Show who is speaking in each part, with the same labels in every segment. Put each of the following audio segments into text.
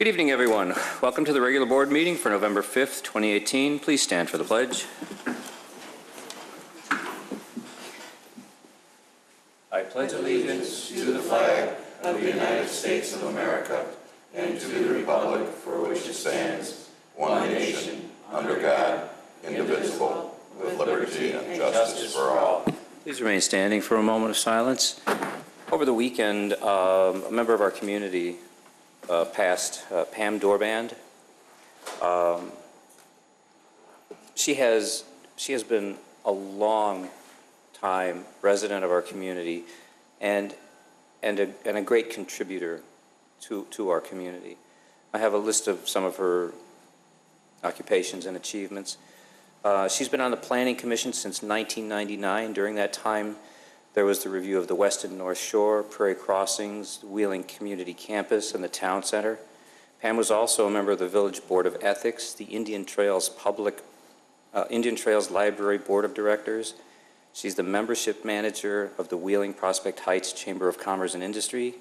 Speaker 1: Good evening, everyone. Welcome to the regular board meeting for November 5th, 2018. Please stand for the pledge. I pledge allegiance to the flag of the United States of America and to the republic for which it stands, one nation, under God, indivisible, with liberty and justice for all. Please remain standing for a moment of silence. Over the weekend, a member of our community passed, Pam Doorband. She has been a long time resident of our community and a great contributor to our community. I have a list of some of her occupations and achievements. She's been on the Planning Commission since 1999. During that time, there was the review of the West and North Shore, Prairie Crossings, Wheeling Community Campus, and the Town Center. Pam was also a member of the Village Board of Ethics, the Indian Trails Library Board of Directors. She's the membership manager of the Wheeling Prospect Heights Chamber of Commerce and Industry.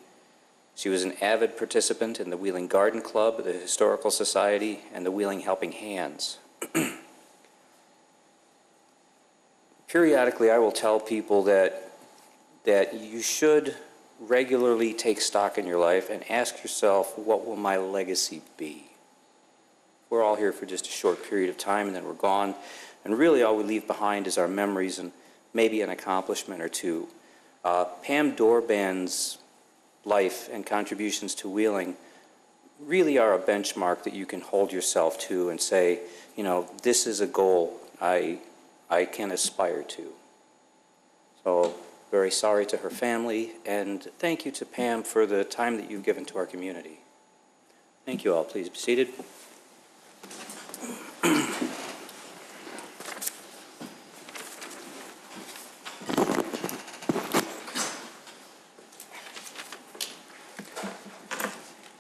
Speaker 1: She was an avid participant in the Wheeling Garden Club, the Historical Society, and the Wheeling Helping Hands. Periodically, I will tell people that you should regularly take stock in your life and ask yourself, what will my legacy be? We're all here for just a short period of time and then we're gone. And really all we leave behind is our memories and maybe an accomplishment or two. Pam Doorband's life and contributions to Wheeling really are a benchmark that you can hold yourself to and say, you know, this is a goal I can aspire to. So, very sorry to her family, and thank you to Pam for the time that you've given to our community. Thank you all. Please be seated.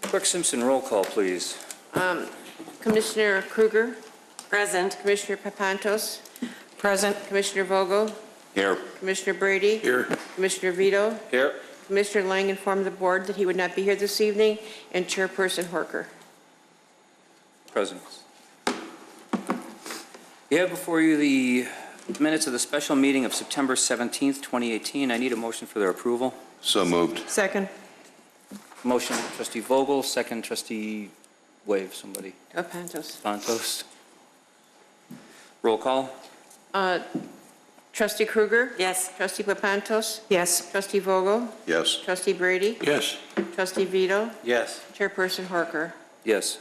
Speaker 1: Clerk Simpson, roll call, please.
Speaker 2: Commissioner Kruger?
Speaker 3: Present.
Speaker 2: Commissioner Papantos?
Speaker 3: Present.
Speaker 2: Commissioner Vogel?
Speaker 1: Here.
Speaker 2: Commissioner Brady?
Speaker 1: Here.
Speaker 2: Commissioner Vito?
Speaker 1: Here.
Speaker 2: Commissioner Lang informed the board that he would not be here this evening, and Chairperson Horker.
Speaker 1: Present. You have before you the minutes of the special meeting of September 17th, 2018. I need a motion for their approval.
Speaker 4: So moved.
Speaker 3: Second.
Speaker 1: Motion, Trustee Vogel. Second, Trustee Wave, somebody.
Speaker 2: Papantos.
Speaker 1: Pantos. Roll call.
Speaker 2: Trustee Kruger?
Speaker 3: Yes.
Speaker 2: Trustee Papantos?
Speaker 3: Yes.
Speaker 2: Trustee Vogel?
Speaker 4: Yes.
Speaker 2: Trustee Brady?
Speaker 4: Yes.
Speaker 2: Trustee Vito?
Speaker 4: Yes.
Speaker 2: Chairperson Horker.
Speaker 1: Yes.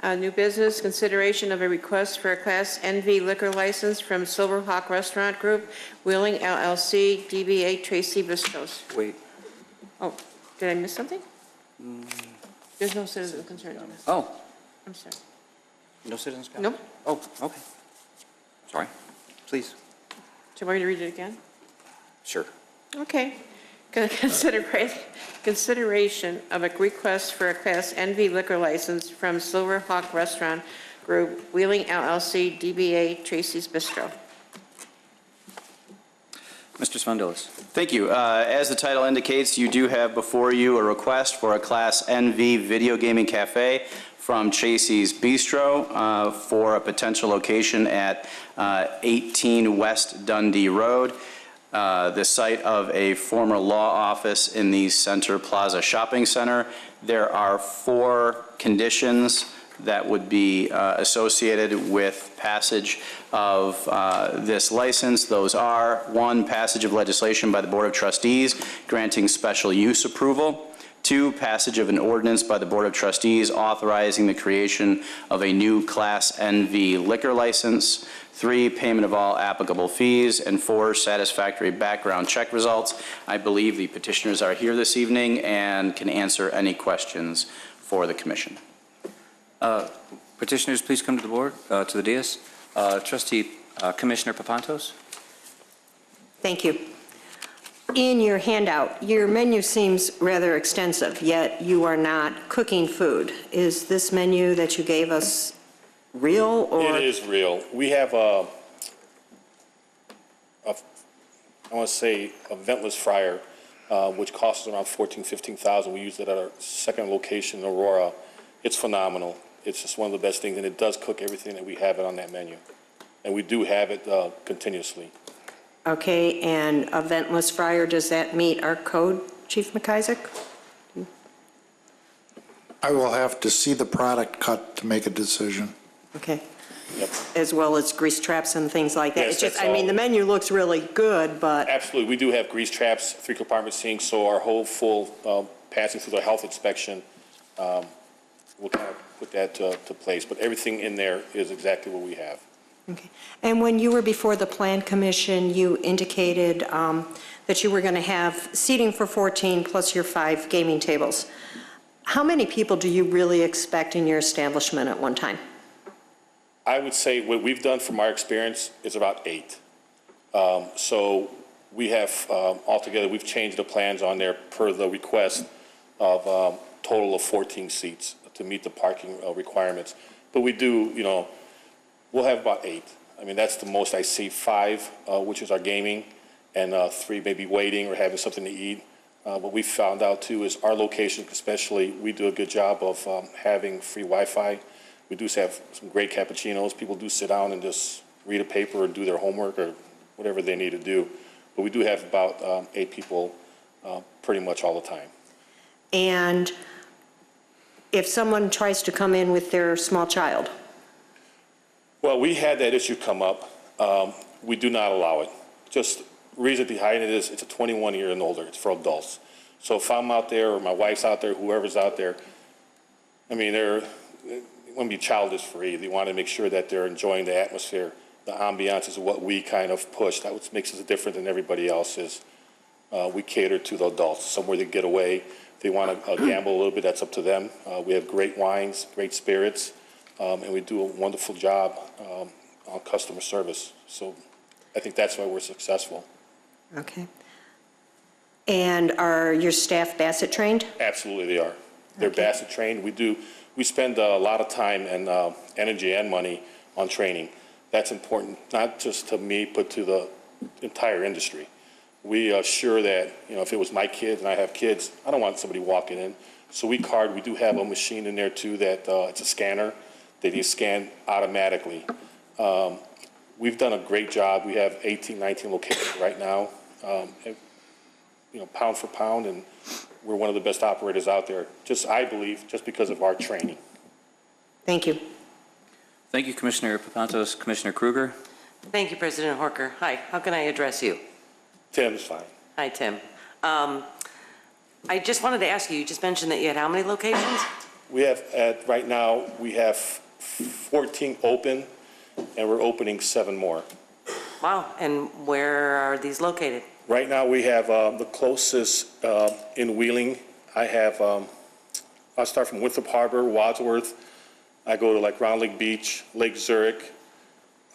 Speaker 2: New business, consideration of a request for a Class NV liquor license from Silverhawk Restaurant Group, Wheeling LLC, DBA Tracy Bistro.
Speaker 1: Wait.
Speaker 2: Oh, did I miss something? There's no citizen concern on this.
Speaker 1: Oh,
Speaker 2: I'm sorry.
Speaker 1: no citizens' comment?
Speaker 2: Nope.
Speaker 1: Oh, okay. Sorry. Please.
Speaker 2: Do you want me to read it again?
Speaker 1: Sure.
Speaker 2: Okay. Consideration of a request for a Class NV liquor license from Silverhawk Restaurant Group, Wheeling LLC, DBA Tracy's Bistro.
Speaker 1: Mr. Svandelis.
Speaker 5: Thank you. As the title indicates, you do have before you a request for a Class NV video gaming cafe from Tracy's Bistro for a potential location at 18 West Dundee Road, the site of a former law office in the Center Plaza Shopping Center. There are 4 conditions that would be associated with passage of this license. Those are: 1, passage of legislation by the Board of Trustees granting special use approval; 2, passage of an ordinance by the Board of Trustees authorizing the creation of a new Class NV liquor license; 3, payment of all applicable fees; and 4, satisfactory background check results. I believe the petitioners are here this evening and can answer any questions for the Commission.
Speaker 1: Petitioners, please come to the board, to the dais. Commissioner Papantos.
Speaker 3: Thank you. In your handout, your menu seems rather extensive, yet you are not cooking food. Is this menu that you gave us real, or?
Speaker 6: It is real. We have a
Speaker 4: I want to say, a ventless fryer, which costs around $14,000-15,000. We use it at our second location in Aurora. It's phenomenal. It's just one of the best things, and it does cook everything that we have it on that menu. And we do have it continuously.
Speaker 3: Okay, and a ventless fryer, does that meet our code, Chief McIsaac?
Speaker 6: I will have to see the product cut to make a decision.
Speaker 3: Okay.
Speaker 4: Yep.
Speaker 3: As well as grease traps and things like that.
Speaker 4: Yes,
Speaker 3: It's just,
Speaker 4: that's
Speaker 3: I mean,
Speaker 4: all.
Speaker 3: the menu looks really good, but,
Speaker 4: Absolutely. We do have grease traps, 3-compartment sinks, so our whole full passing through the health inspection, we'll kind of put that to place. But everything in there is exactly what we have.
Speaker 3: okay. And when you were before the Plan Commission, you indicated that you were going to have seating for 14 plus your 5 gaming tables. How many people do you really expect in your establishment at one time?
Speaker 4: I would say what we've done from our experience is about 8. So we have, altogether, we've changed the plans on there per the request of total of 14 seats to meet the parking requirements. But we do, you know, we'll have about 8. I mean, that's the most I see. 5, which is our gaming, and 3 maybe waiting or having something to eat. What we found out too is our location, especially, we do a good job of having free Wi-Fi. We do have some great cappuccinos. People do sit down and just read a paper or do their homework or whatever they need to do. But we do have about 8 people pretty much all the time.
Speaker 3: And if someone tries to come in with their small child?
Speaker 4: Well, we had that issue come up. We do not allow it. Just reason behind it is it's a 21 year and older. It's for adults. So if I'm out there or my wife's out there, whoever's out there, I mean, they want to be child is free. They want to make sure that they're enjoying the atmosphere. The ambiance is what we kind of push. That what makes us different than everybody else is we cater to the adults, somewhere to get away. If they want to gamble a little bit, that's up to them. We have great wines, great spirits, and we do a wonderful job on customer service. So I think that's why we're successful.
Speaker 3: Okay. And are your staff Bassett trained?
Speaker 4: Absolutely they are. They're Bassett trained. We spend a lot of time and energy and money on training. That's important, not just to me, but to the entire industry. We are sure that, you know, if it was my kids and I have kids, I don't want somebody walking in. So we do have a machine in there too that it's a scanner that you scan automatically. We've done a great job. We have 18, 19 locations right now, you know, pound for pound, and we're one of the best operators out there, I believe, just because of our training.
Speaker 3: Thank you.
Speaker 1: Thank you, Commissioner Papantos. Commissioner Kruger?
Speaker 7: Thank you, President Horker. Hi, how can I address you?
Speaker 4: Tim's fine.
Speaker 7: Hi, Tim. I just wanted to ask you, you just mentioned that you had how many locations?
Speaker 4: We have, right now, we have 14 open, and we're opening 7 more.
Speaker 7: Wow, and where are these located?
Speaker 4: Right now, we have the closest in Wheeling. I'll start from Winthrop Harbor, Wadsworth. I go to like Round Lake Beach, Lake Zurich,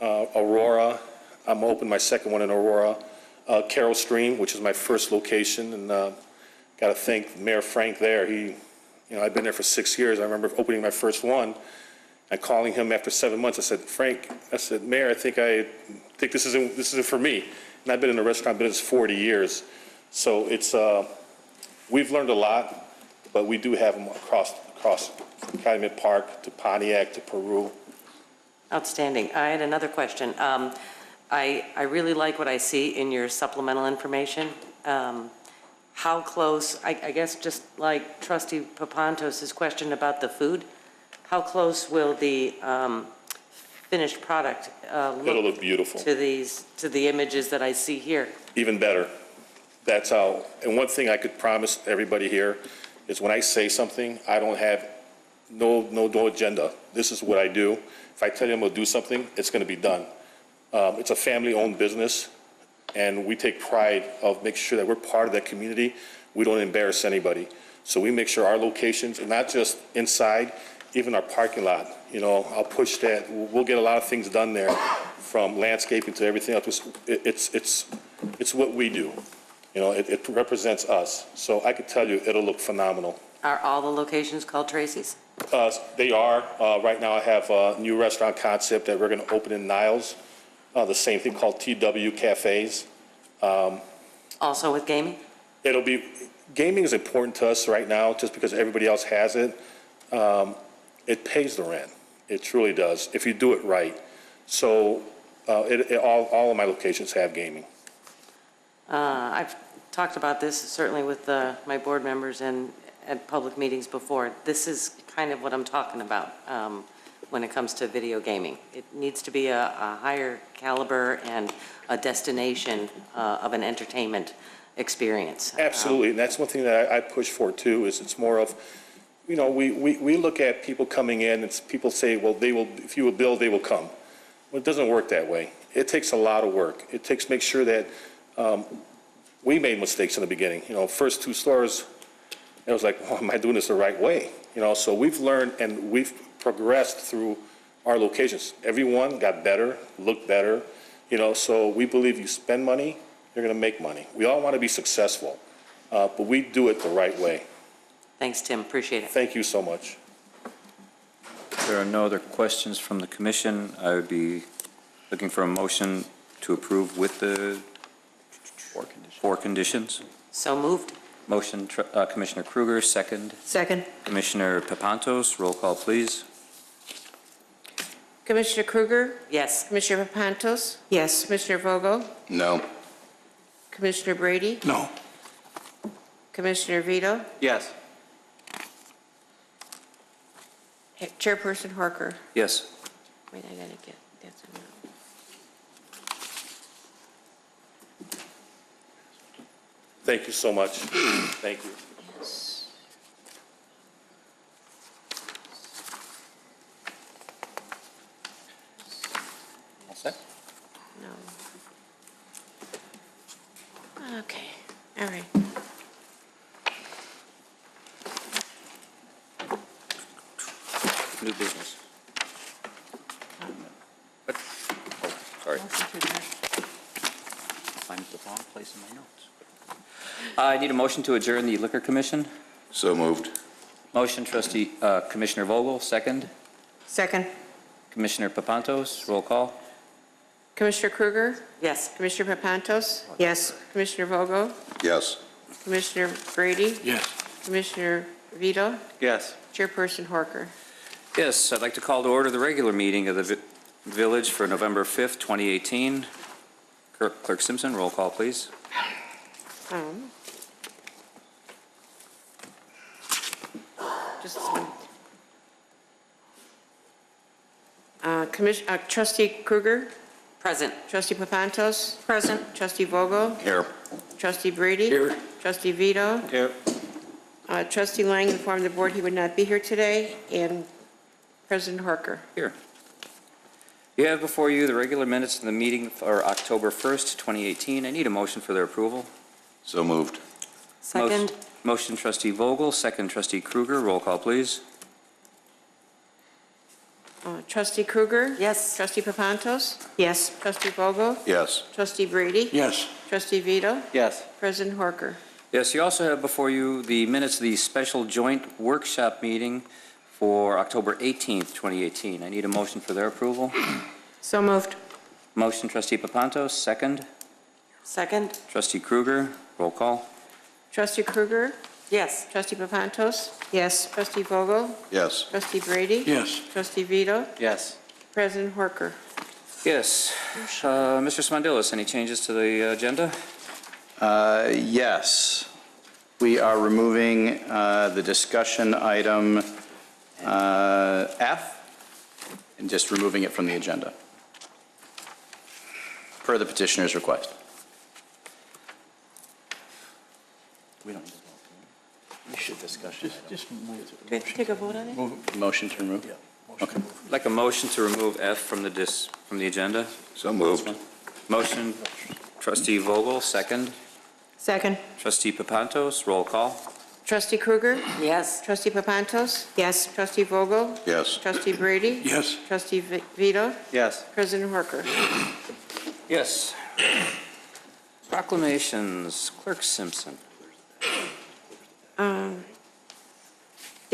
Speaker 4: Aurora. I'm opening my second one in Aurora. Carroll Stream, which is my first location, and got to thank Mayor Frank there. I've been there for 6 years. I remember opening my first one and calling him after 7 months. I said, Frank, Mayor, I think this isn't for me. And I've been in the restaurant business 40 years. So we've learned a lot, but we do have them across from Calumet Park to Pontiac to Peru.
Speaker 7: Outstanding. I had another question. I really like what I see in your supplemental information. How close, I guess just like Trustee Papantos' question about the food, how close will the finished product
Speaker 4: It'll look beautiful.
Speaker 7: to the images that I see here?
Speaker 4: Even better. That's how, and one thing I could promise everybody here is when I say something, I don't have no agenda. This is what I do. If I tell you I'm going to do something, it's going to be done. It's a family-owned business, and we take pride of making sure that we're part of that community. We don't embarrass anybody. So we make sure our locations, and not just inside, even our parking lot, I'll push that. We'll get a lot of things done there, from landscaping to everything else. It's what we do. It represents us. So I could tell you it'll look phenomenal.
Speaker 7: Are all the locations called Tracy's?
Speaker 4: They are. Right now I have a new restaurant concept that we're going to open in Niles. The same thing called TW Cafes.
Speaker 7: Also with gaming?
Speaker 4: Gaming is important to us right now, just because everybody else has it. It pays the rent. It truly does, if you do it right. So all of my locations have gaming.
Speaker 7: I've talked about this certainly with my board members and at public meetings before. This is kind of what I'm talking about when it comes to video gaming. It needs to be a higher caliber and a destination of an entertainment experience.
Speaker 4: Absolutely, and that's one thing that I push for too, is it's more of, we look at people coming in, and people say, well, if you will build, they will come. Well, it doesn't work that way. It takes a lot of work. It takes to make sure that we made mistakes in the beginning. First 2 stores, it was like, oh, am I doing this the right way? So we've learned and we've progressed through our locations. Everyone got better, looked better, so we believe you spend money, you're going to make money. We all want to be successful, but we do it the right way.
Speaker 7: Thanks, Tim. Appreciate it.
Speaker 4: Thank you so much.
Speaker 1: If there are no other questions from the commission, I would be looking for a motion to approve with the 4 conditions.
Speaker 7: So moved.
Speaker 1: Motion, Commissioner Kruger, second.
Speaker 3: Second.
Speaker 1: Commissioner Papantos, roll call, please.
Speaker 2: Commissioner Kruger?
Speaker 7: Yes.
Speaker 2: Commissioner Papantos?
Speaker 3: Yes.
Speaker 2: Commissioner Vogel?
Speaker 5: No.
Speaker 2: Commissioner Brady?
Speaker 6: No.
Speaker 2: Commissioner Vito?
Speaker 5: Yes.
Speaker 2: Chairperson Harker?
Speaker 1: Yes.
Speaker 2: Wait, I gotta get, that's a no.
Speaker 4: Thank you so much. Thank you.
Speaker 2: Yes.
Speaker 1: All set?
Speaker 2: No. Okay, all right.
Speaker 1: New business. What? Oh, sorry. Find the wrong place in my notes. I need a motion to adjourn the Liquor Commission.
Speaker 8: So moved.
Speaker 1: Motion, Trustee Commissioner Vogel, second.
Speaker 3: Second.
Speaker 1: Commissioner Papantos, roll call.
Speaker 2: Commissioner Kruger?
Speaker 7: Yes.
Speaker 2: Commissioner Papantos?
Speaker 3: Yes.
Speaker 2: Commissioner Vogel?
Speaker 8: Yes.
Speaker 2: Commissioner Brady?
Speaker 6: Yes.
Speaker 2: Commissioner Vito?
Speaker 5: Yes.
Speaker 2: Chairperson Harker?
Speaker 1: Yes, I'd like to call to order the regular meeting of the village for November 5th, 2018. Clerk Simpson, roll call, please.
Speaker 2: Just a minute. Trustee Kruger?
Speaker 7: Present.
Speaker 2: Trustee Papantos?
Speaker 3: Present.
Speaker 2: Trustee Vogel?
Speaker 8: Here.
Speaker 2: Trustee Brady?
Speaker 6: Here.
Speaker 2: Trustee Vito?
Speaker 5: Here.
Speaker 2: Trustee Lang informed the board he would not be here today, and President Harker.
Speaker 1: Here. You have before you the regular minutes of the meeting for October 1st, 2018. I need a motion for their approval.
Speaker 8: So moved.
Speaker 7: Second.
Speaker 1: Motion, Trustee Vogel, second, Trustee Kruger, roll call, please.
Speaker 2: Trustee Kruger?
Speaker 7: Yes.
Speaker 2: Trustee Papantos?
Speaker 3: Yes.
Speaker 2: Trustee Vogel?
Speaker 8: Yes.
Speaker 2: Trustee Brady?
Speaker 6: Yes.
Speaker 2: Trustee Vito?
Speaker 5: Yes.
Speaker 2: President Harker?
Speaker 1: Yes, you also have before you the minutes of the special joint workshop meeting for October 18th, 2018. I need a motion for their approval.
Speaker 3: So moved.
Speaker 1: Motion, Trustee Papantos, second.
Speaker 7: Second.
Speaker 1: Trustee Kruger, roll call.
Speaker 2: Trustee Kruger?
Speaker 7: Yes.
Speaker 2: Trustee Papantos?
Speaker 3: Yes.
Speaker 2: Trustee Vogel?
Speaker 8: Yes.
Speaker 2: Trustee Brady?
Speaker 6: Yes.
Speaker 2: Trustee Vito?
Speaker 5: Yes.
Speaker 2: President Harker?
Speaker 1: Yes. Mr. Smondilis, any changes to the agenda?
Speaker 5: Yes. We are removing the discussion item F and just removing it from the agenda per the petitioner's request. We don't need to vote. We should discussion.
Speaker 6: Just move
Speaker 2: Take a vote on it?
Speaker 5: Motion to remove? Okay.
Speaker 1: I'd like a motion to remove F from the agenda.
Speaker 8: So moved.
Speaker 1: Motion, Trustee Vogel, second.
Speaker 3: Second.
Speaker 1: Trustee Papantos, roll call.
Speaker 2: Trustee Kruger?
Speaker 7: Yes.
Speaker 2: Trustee Papantos?
Speaker 3: Yes.
Speaker 2: Trustee Vogel?
Speaker 8: Yes.
Speaker 2: Trustee Brady?
Speaker 6: Yes.
Speaker 2: Trustee Vito?
Speaker 5: Yes.
Speaker 2: President Harker?
Speaker 1: Yes. Proclamations, Clerk Simpson.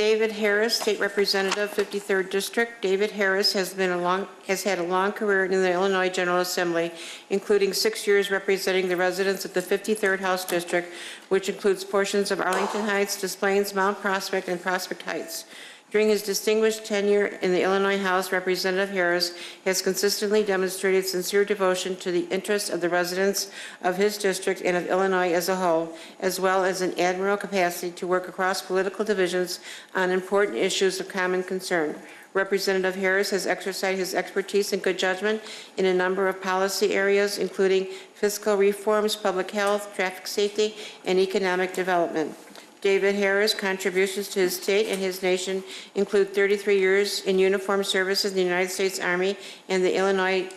Speaker 2: David Harris, State Representative, 53rd District. David Harris has had a long career in the Illinois General Assembly, including 6 years representing the residents of the 53rd House District, which includes portions of Arlington Heights, Des Plaines, Mount Prospect, and Prospect Heights. During his distinguished tenure in the Illinois House, Representative Harris has consistently demonstrated sincere devotion to the interests of the residents of his district and of Illinois as a whole, as well as an admirable capacity to work across political divisions on important issues of common concern. Representative Harris has exercised his expertise and good judgment in a number of policy areas, including fiscal reforms, public health, traffic safety, and economic development. David Harris' contributions to his state and his nation include 33 years in uniformed services in the United States Army and the Illinois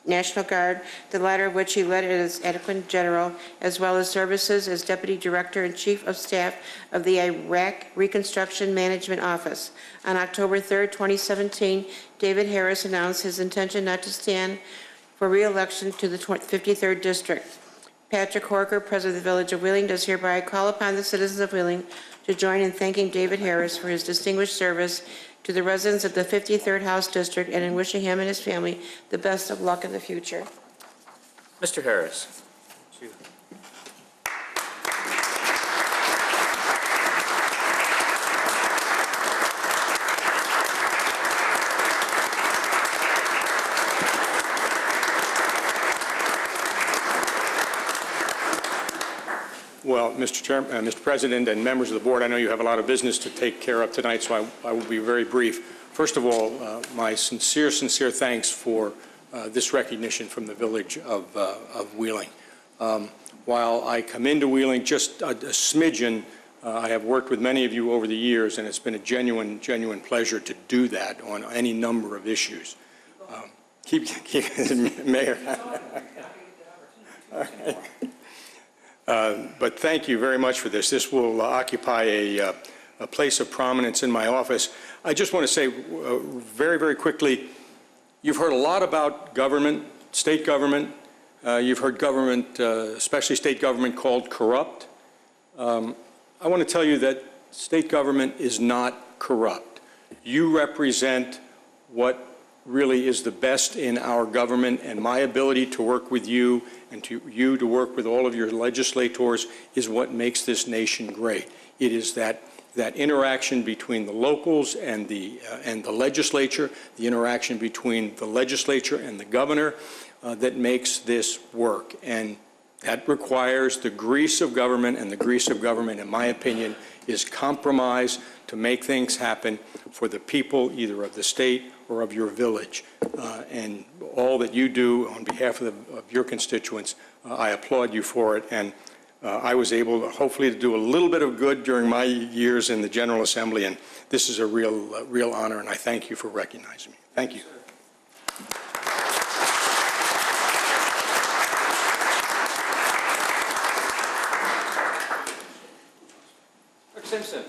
Speaker 2: National Guard, the latter of which he led as Adjutant General, as well as services as Deputy Director and Chief of Staff of the Iraq Reconstruction Management Office. On October 3, 2017, David Harris announced his intention not to stand for re-election to the 53rd District. Patrick Horker, President of the Village of Wheeling, does hereby call upon the citizens of Wheeling to join in thanking David Harris for his distinguished service to the residents of the 53rd House District and in wishing him and his family the best of luck in the future.
Speaker 1: Mr. Harris.
Speaker 9: Well, Mr. President and members of the board, I know you have a lot of business to take care of tonight, so I will be very brief. First of all, my sincere thanks for this recognition from the village of Wheeling. While I come into Wheeling just a smidgen, I have worked with many of you over the years, and it's been a genuine pleasure to do that on any number of issues. Mayor. All right. But thank you very much for this. This will occupy a place of prominence in my office. I just want to say very quickly, you've heard a lot about government, state government. You've heard government, especially state government, called corrupt. I want to tell you that state government is not corrupt. You represent what really is the best in our government, and my ability to work with you and to work with all of your legislators is what makes this nation great. It is that interaction between the locals and the legislature, the interaction between the legislature and the governor that makes this work. And that requires the grease of government, and the grease of government, in my opinion, is compromise to make things happen for the people either of the state or of your village. And all that you do on behalf of your constituents, I applaud you for it. And I was able, hopefully, to do a little bit of good during my years in the General Assembly, and this is a real honor, and I thank you for recognizing me. Thank you.
Speaker 1: Simpson.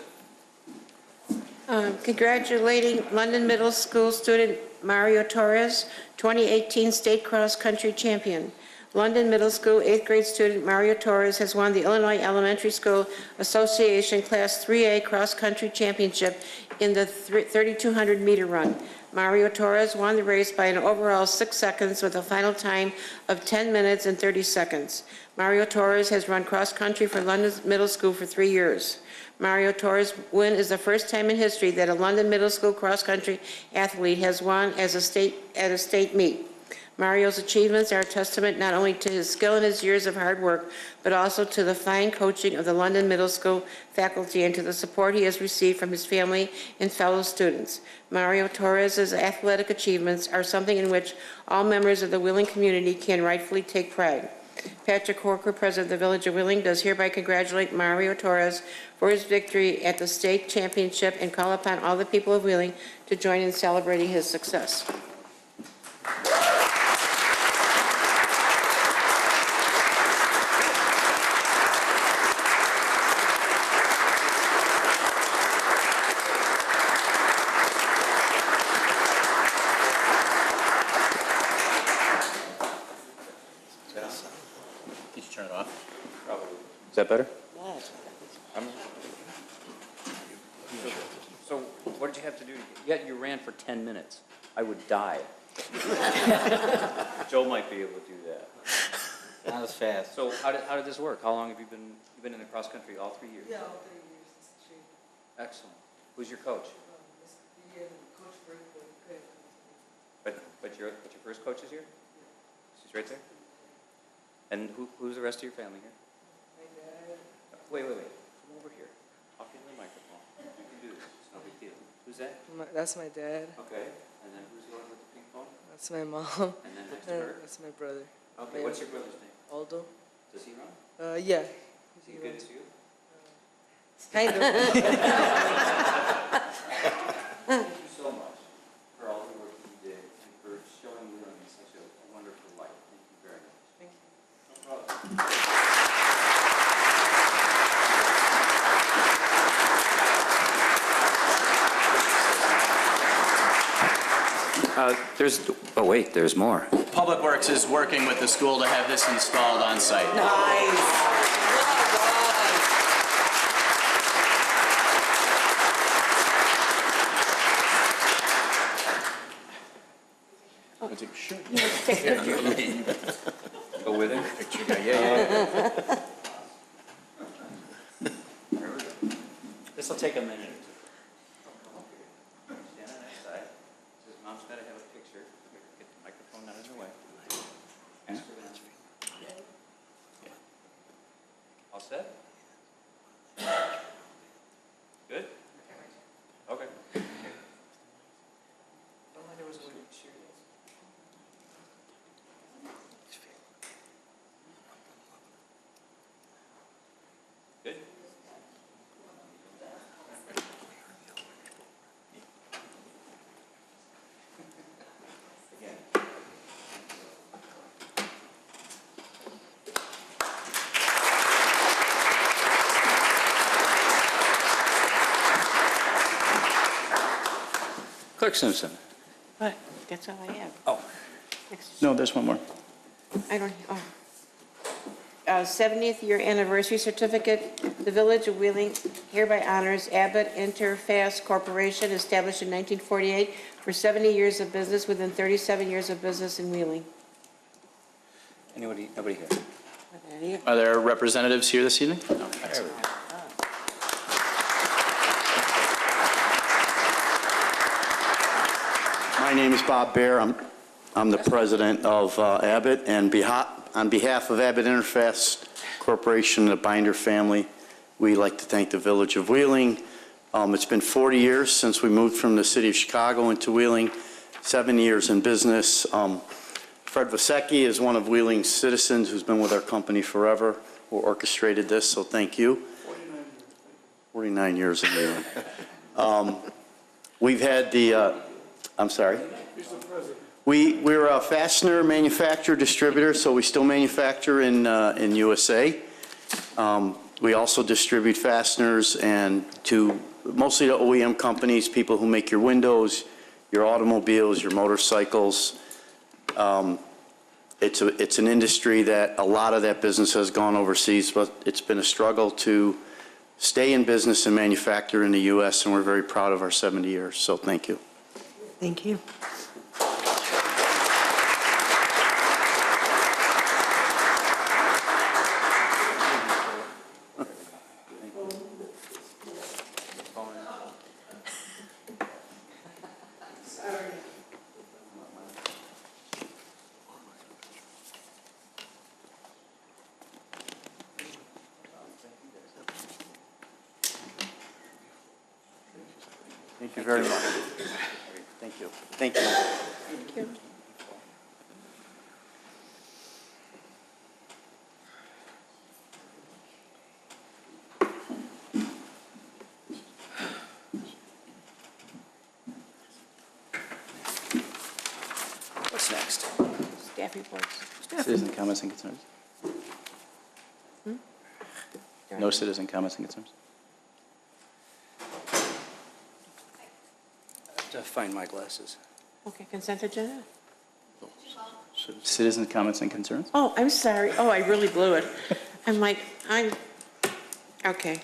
Speaker 2: Congratulating London Middle School student Mario Torres, 2018 State Cross Country Champion. London Middle School 8th grade student Mario Torres has won the Illinois Elementary School Association Class 3A Cross Country Championship in the 3,200 meter run. Mario Torres won the race by an overall 6 seconds with a final time of 10 minutes and 30 seconds. Mario Torres has run cross country for London Middle School for 3 years. Mario Torres' win is the first time in history that a London Middle School cross-country athlete has won at a state meet. Mario's achievements are a testament not only to his skill and his years of hard work, but also to the fine coaching of the London Middle School faculty and to the support he has received from his family and fellow students. Mario Torres' athletic achievements are something in which all members of the Wheeling community can rightfully take pride. Patrick Horker, President of the Village of Wheeling, does hereby congratulate Mario Torres for his victory at the state championship and call upon all the people of Wheeling to join in celebrating his success.
Speaker 1: Is that better? what did you have to do? Yet you ran for 10 minutes. I would die. Joe might be able to do that.
Speaker 5: Not as fast.
Speaker 1: So how did this work? How long have you've been in the cross country? All 3 years?
Speaker 10: Yeah, all 3 years.
Speaker 1: Excellent. Who's your coach?
Speaker 10: Coach Brink,
Speaker 1: But your first coach is here? She's right there? And who's the rest of your family here?
Speaker 10: my dad.
Speaker 1: Wait. Come over here. Talk into the microphone. You can do this. It's no big deal. Who's that?
Speaker 10: That's my dad.
Speaker 1: Okay. And then who's the one with the pink phone?
Speaker 10: That's my mom.
Speaker 1: And then next to her?
Speaker 10: That's my brother.
Speaker 1: Okay. What's your brother's name?
Speaker 10: Aldo.
Speaker 1: Does he run?
Speaker 10: Yeah.
Speaker 1: Is he good to you?
Speaker 10: Kind of.
Speaker 1: Thank you so much for all the work you did and for showing Wheeling in such a wonderful light. Thank you very much.
Speaker 10: Thank you.
Speaker 1: No problem. There's more.
Speaker 5: Public Works is working with the school to have this installed on site.
Speaker 1: Go with him?
Speaker 5: Picture guy, yeah.
Speaker 1: This will take a minute. Stand on that side. Says Mom's got to have a picture. Get the microphone out of the way. Ask her then. All set? Good? Okay. Good? Again. Clerk Simpson.
Speaker 2: But that's all I have.
Speaker 1: Oh.
Speaker 5: No, there's one more.
Speaker 2: I don't, 70th year anniversary certificate. The Village of Wheeling hereby honors Abbott-Interfast Corporation, established in 1948 for 70 years of business within 37 years of business in Wheeling.
Speaker 1: Nobody here?
Speaker 5: Are there representatives here this evening? No. Excellent.
Speaker 11: My name is Bob Bear. I'm the president of Abbott, and on behalf of Abbott-Interfast Corporation and the Binder family, we'd like to thank the Village of Wheeling. It's been 40 years since we moved from the city of Chicago into Wheeling, 7 years in business. Fred Vasecki is one of Wheeling's citizens who's been with our company forever, who orchestrated this, so thank you. 49 years in Wheeling. We've had the, I'm sorry? We're a fastener manufacturer distributor, so we still manufacture in USA. We also distribute fasteners and to mostly to OEM companies, people who make your windows, your automobiles, your motorcycles. It's an industry that a lot of that business has gone overseas, but it's been a struggle to stay in business and manufacture in the U.S., and we're very proud of our 70 years, so thank you.
Speaker 3: Thank you.
Speaker 11: Thank you very much. Thank you. Thank you.
Speaker 2: Thank you.
Speaker 1: What's next?
Speaker 2: Staff reports.
Speaker 5: Citizen comments and concerns? No citizen comments and concerns?
Speaker 1: I have to find my glasses.
Speaker 2: Okay, consent agenda?
Speaker 5: Citizen comments and concerns?
Speaker 2: Oh, I'm sorry. Oh, I really blew it. Okay.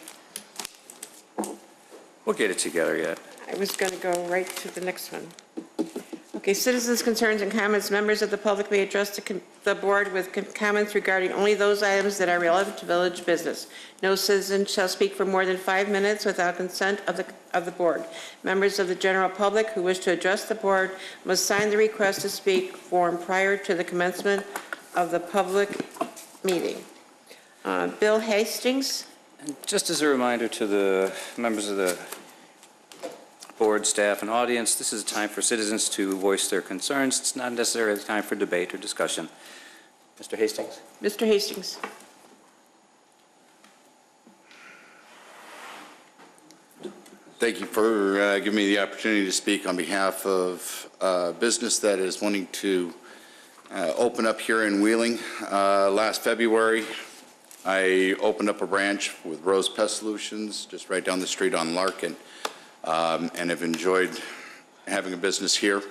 Speaker 1: We'll get it together yet.
Speaker 2: I was going to go right to the next one. Okay, citizens' concerns and comments. Members of the public may address the board with comments regarding only those items that are relevant to village business. No citizen shall speak for more than 5 minutes without consent of the board. Members of the general public who wish to address the board must sign the request to speak form prior to the commencement of the public meeting. Bill Hastings.
Speaker 1: And just as a reminder to the members of the board, staff, and audience, this is a time for citizens to voice their concerns. It's not necessarily a time for debate or discussion. Mr. Hastings.
Speaker 2: Mr. Hastings.
Speaker 8: Thank you for giving me the opportunity to speak on behalf of a business that is wanting to open up here in Wheeling. Last February, I opened up a branch with Rose Pest Solutions just right down the street on Larkin, and have enjoyed having a business here.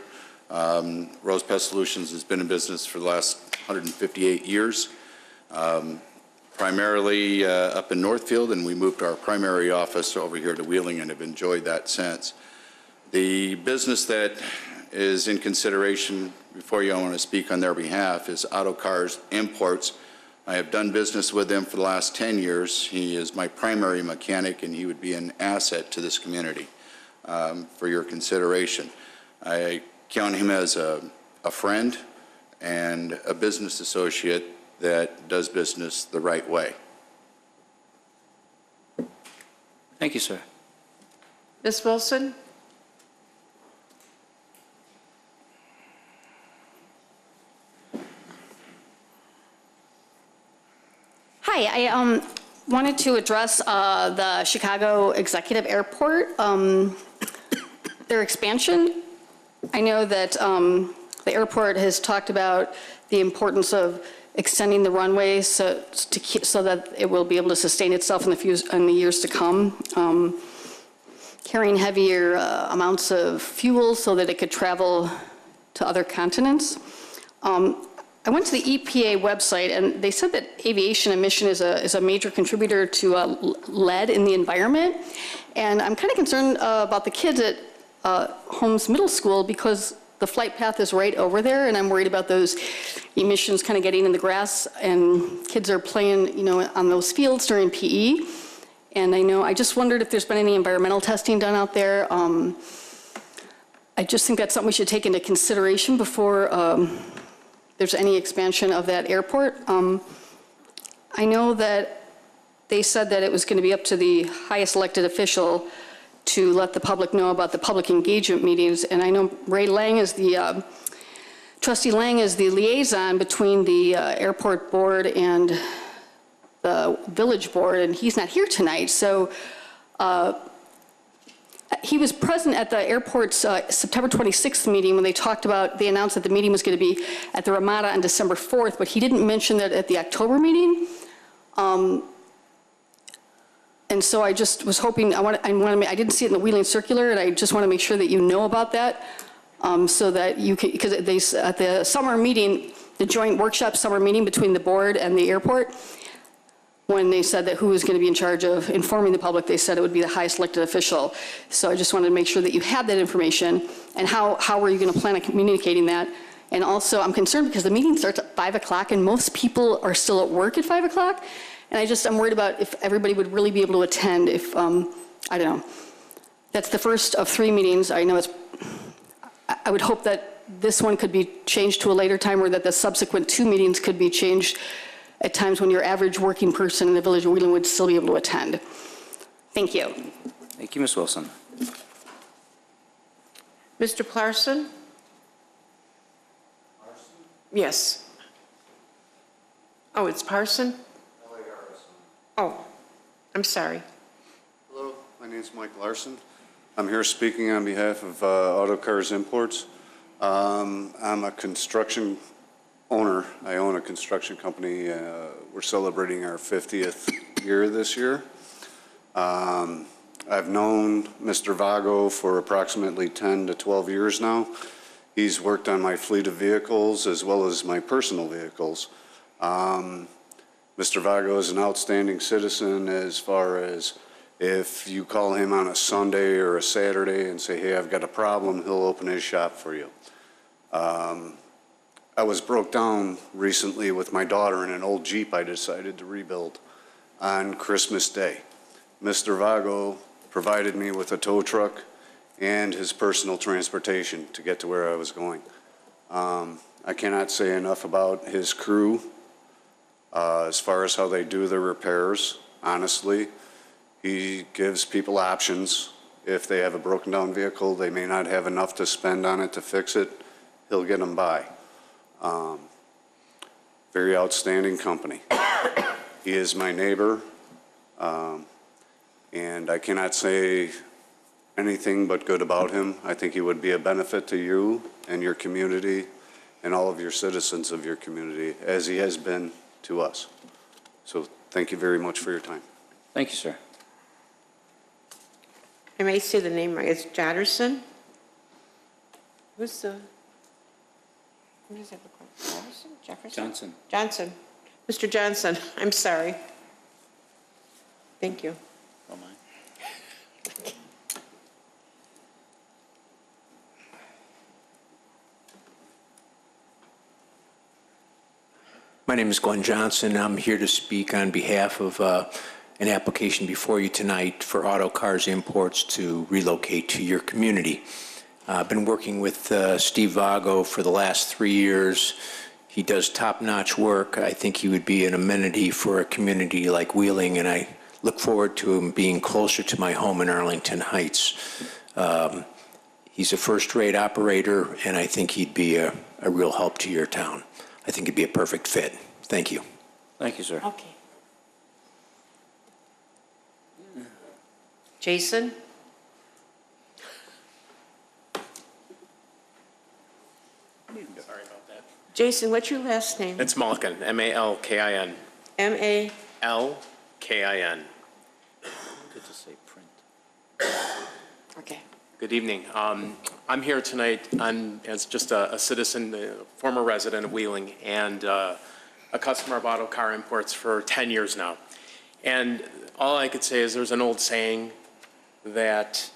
Speaker 8: Rose Pest Solutions has been in business for the last 158 years, primarily up in Northfield, and we moved our primary office over here to Wheeling and have enjoyed that since. The business that is in consideration before you, I want to speak on their behalf, is Auto Cars Imports. I have done business with him for the last 10 years. He is my primary mechanic, and he would be an asset to this community for your consideration. I count him as a friend and a business associate that does business the right way.
Speaker 1: Thank you, sir.
Speaker 2: Ms. Wilson.
Speaker 12: Hi, I wanted to address the Chicago Executive Airport, their expansion. I know that the airport has talked about the importance of extending the runway so that it will be able to sustain itself in the years to come, carrying heavier amounts of fuel so that it could travel to other continents. I went to the EPA website, and they said that aviation emission is a major contributor to lead in the environment. And I'm kind of concerned about the kids at Holmes Middle School because the flight path is right over there, and I'm worried about those emissions kind of getting in the grass, and kids are playing, on those fields during PE. And I just wondered if there's been any environmental testing done out there. I just think that's something we should take into consideration before there's any expansion of that airport. I know that they said that it was going to be up to the highest elected official to let the public know about the public engagement meetings, and I know Trustee Lang is the liaison between the airport board and the village board, and he's not here tonight, so he was present at the airport's September 26th meeting when they announced that the meeting was going to be at the Ramada on December 4th, but he didn't mention that at the October meeting. And so I just was hoping, I didn't see it in the Wheeling Circular, and I just want to make sure that you know about that, so that you can, because at the summer meeting, the joint workshop summer meeting between the board and the airport, when they said that who was going to be in charge of informing the public, they said it would be the highest elected official. So I just wanted to make sure that you had that information, and how were you going to plan on communicating that? And also, I'm concerned because the meeting starts at 5 o'clock, and most people are still at work at 5 o'clock. And I'm worried about if everybody would really be able to attend if, I don't know. That's the first of 3 meetings. I know I would hope that this one could be changed to a later time, or that the subsequent 2 meetings could be changed at times when your average working person in the village of Wheeling would still be able to attend. Thank you.
Speaker 1: Thank you, Ms. Wilson.
Speaker 2: Mr. Parson? Yes. Oh, it's Parson? Oh, I'm sorry.
Speaker 13: Hello, my name is Mike Larson. I'm here speaking on behalf of Auto Cars Imports. I'm a construction owner. I own a construction company. We're celebrating our 50th year this year. I've known Mr. Vago for approximately 10 to 12 years now. He's worked on my fleet of vehicles as well as my personal vehicles. Mr. Vago is an outstanding citizen as far as If you call him on a Sunday or a Saturday and say, hey, I've got a problem, he'll open his shop for you. I was broke down recently with my daughter in an old Jeep I decided to rebuild on Christmas Day. Mr. Vago provided me with a tow truck and his personal transportation to get to where I was going. I cannot say enough about his crew as far as how they do their repairs. Honestly, he gives people options. If they have a broken down vehicle, they may not have enough to spend on it to fix it, he'll get them by. Very outstanding company. He is my neighbor, and I cannot say anything but good about him. I think he would be a benefit to you and your community and all of your citizens of your community, as he has been to us. So thank you very much for your time.
Speaker 1: Thank you, sir.
Speaker 2: I may say the name right. It's Jotterson? Who's the, what does that look like? Jefferson? Jefferson?
Speaker 1: Johnson.
Speaker 2: Johnson. Mr. Johnson, I'm sorry. Thank you.
Speaker 1: Don't mind.
Speaker 14: My name is Glenn Johnson. I'm here to speak on behalf of an application before you tonight for Auto Cars Imports to relocate to your community. I've been working with Steve Vago for the last 3 years. He does top-notch work. I think he would be an amenity for a community like Wheeling, and I look forward to him being closer to my home in Arlington Heights. He's a first-rate operator, and I think he'd be a real help to your town. I think he'd be a perfect fit. Thank you.
Speaker 1: Thank you, sir.
Speaker 2: Okay. Jason?
Speaker 15: Sorry about that.
Speaker 2: Jason, what's your last name?
Speaker 15: It's Malkin, M-A-L-K-I-N.
Speaker 2: M-A?
Speaker 15: L-K-I-N.
Speaker 1: Good to say print.
Speaker 2: Okay.
Speaker 15: Good evening. I'm here tonight as just a citizen, a former resident of Wheeling, and a customer of Auto Car Imports for 10 years now. And all I could say is there's an old saying that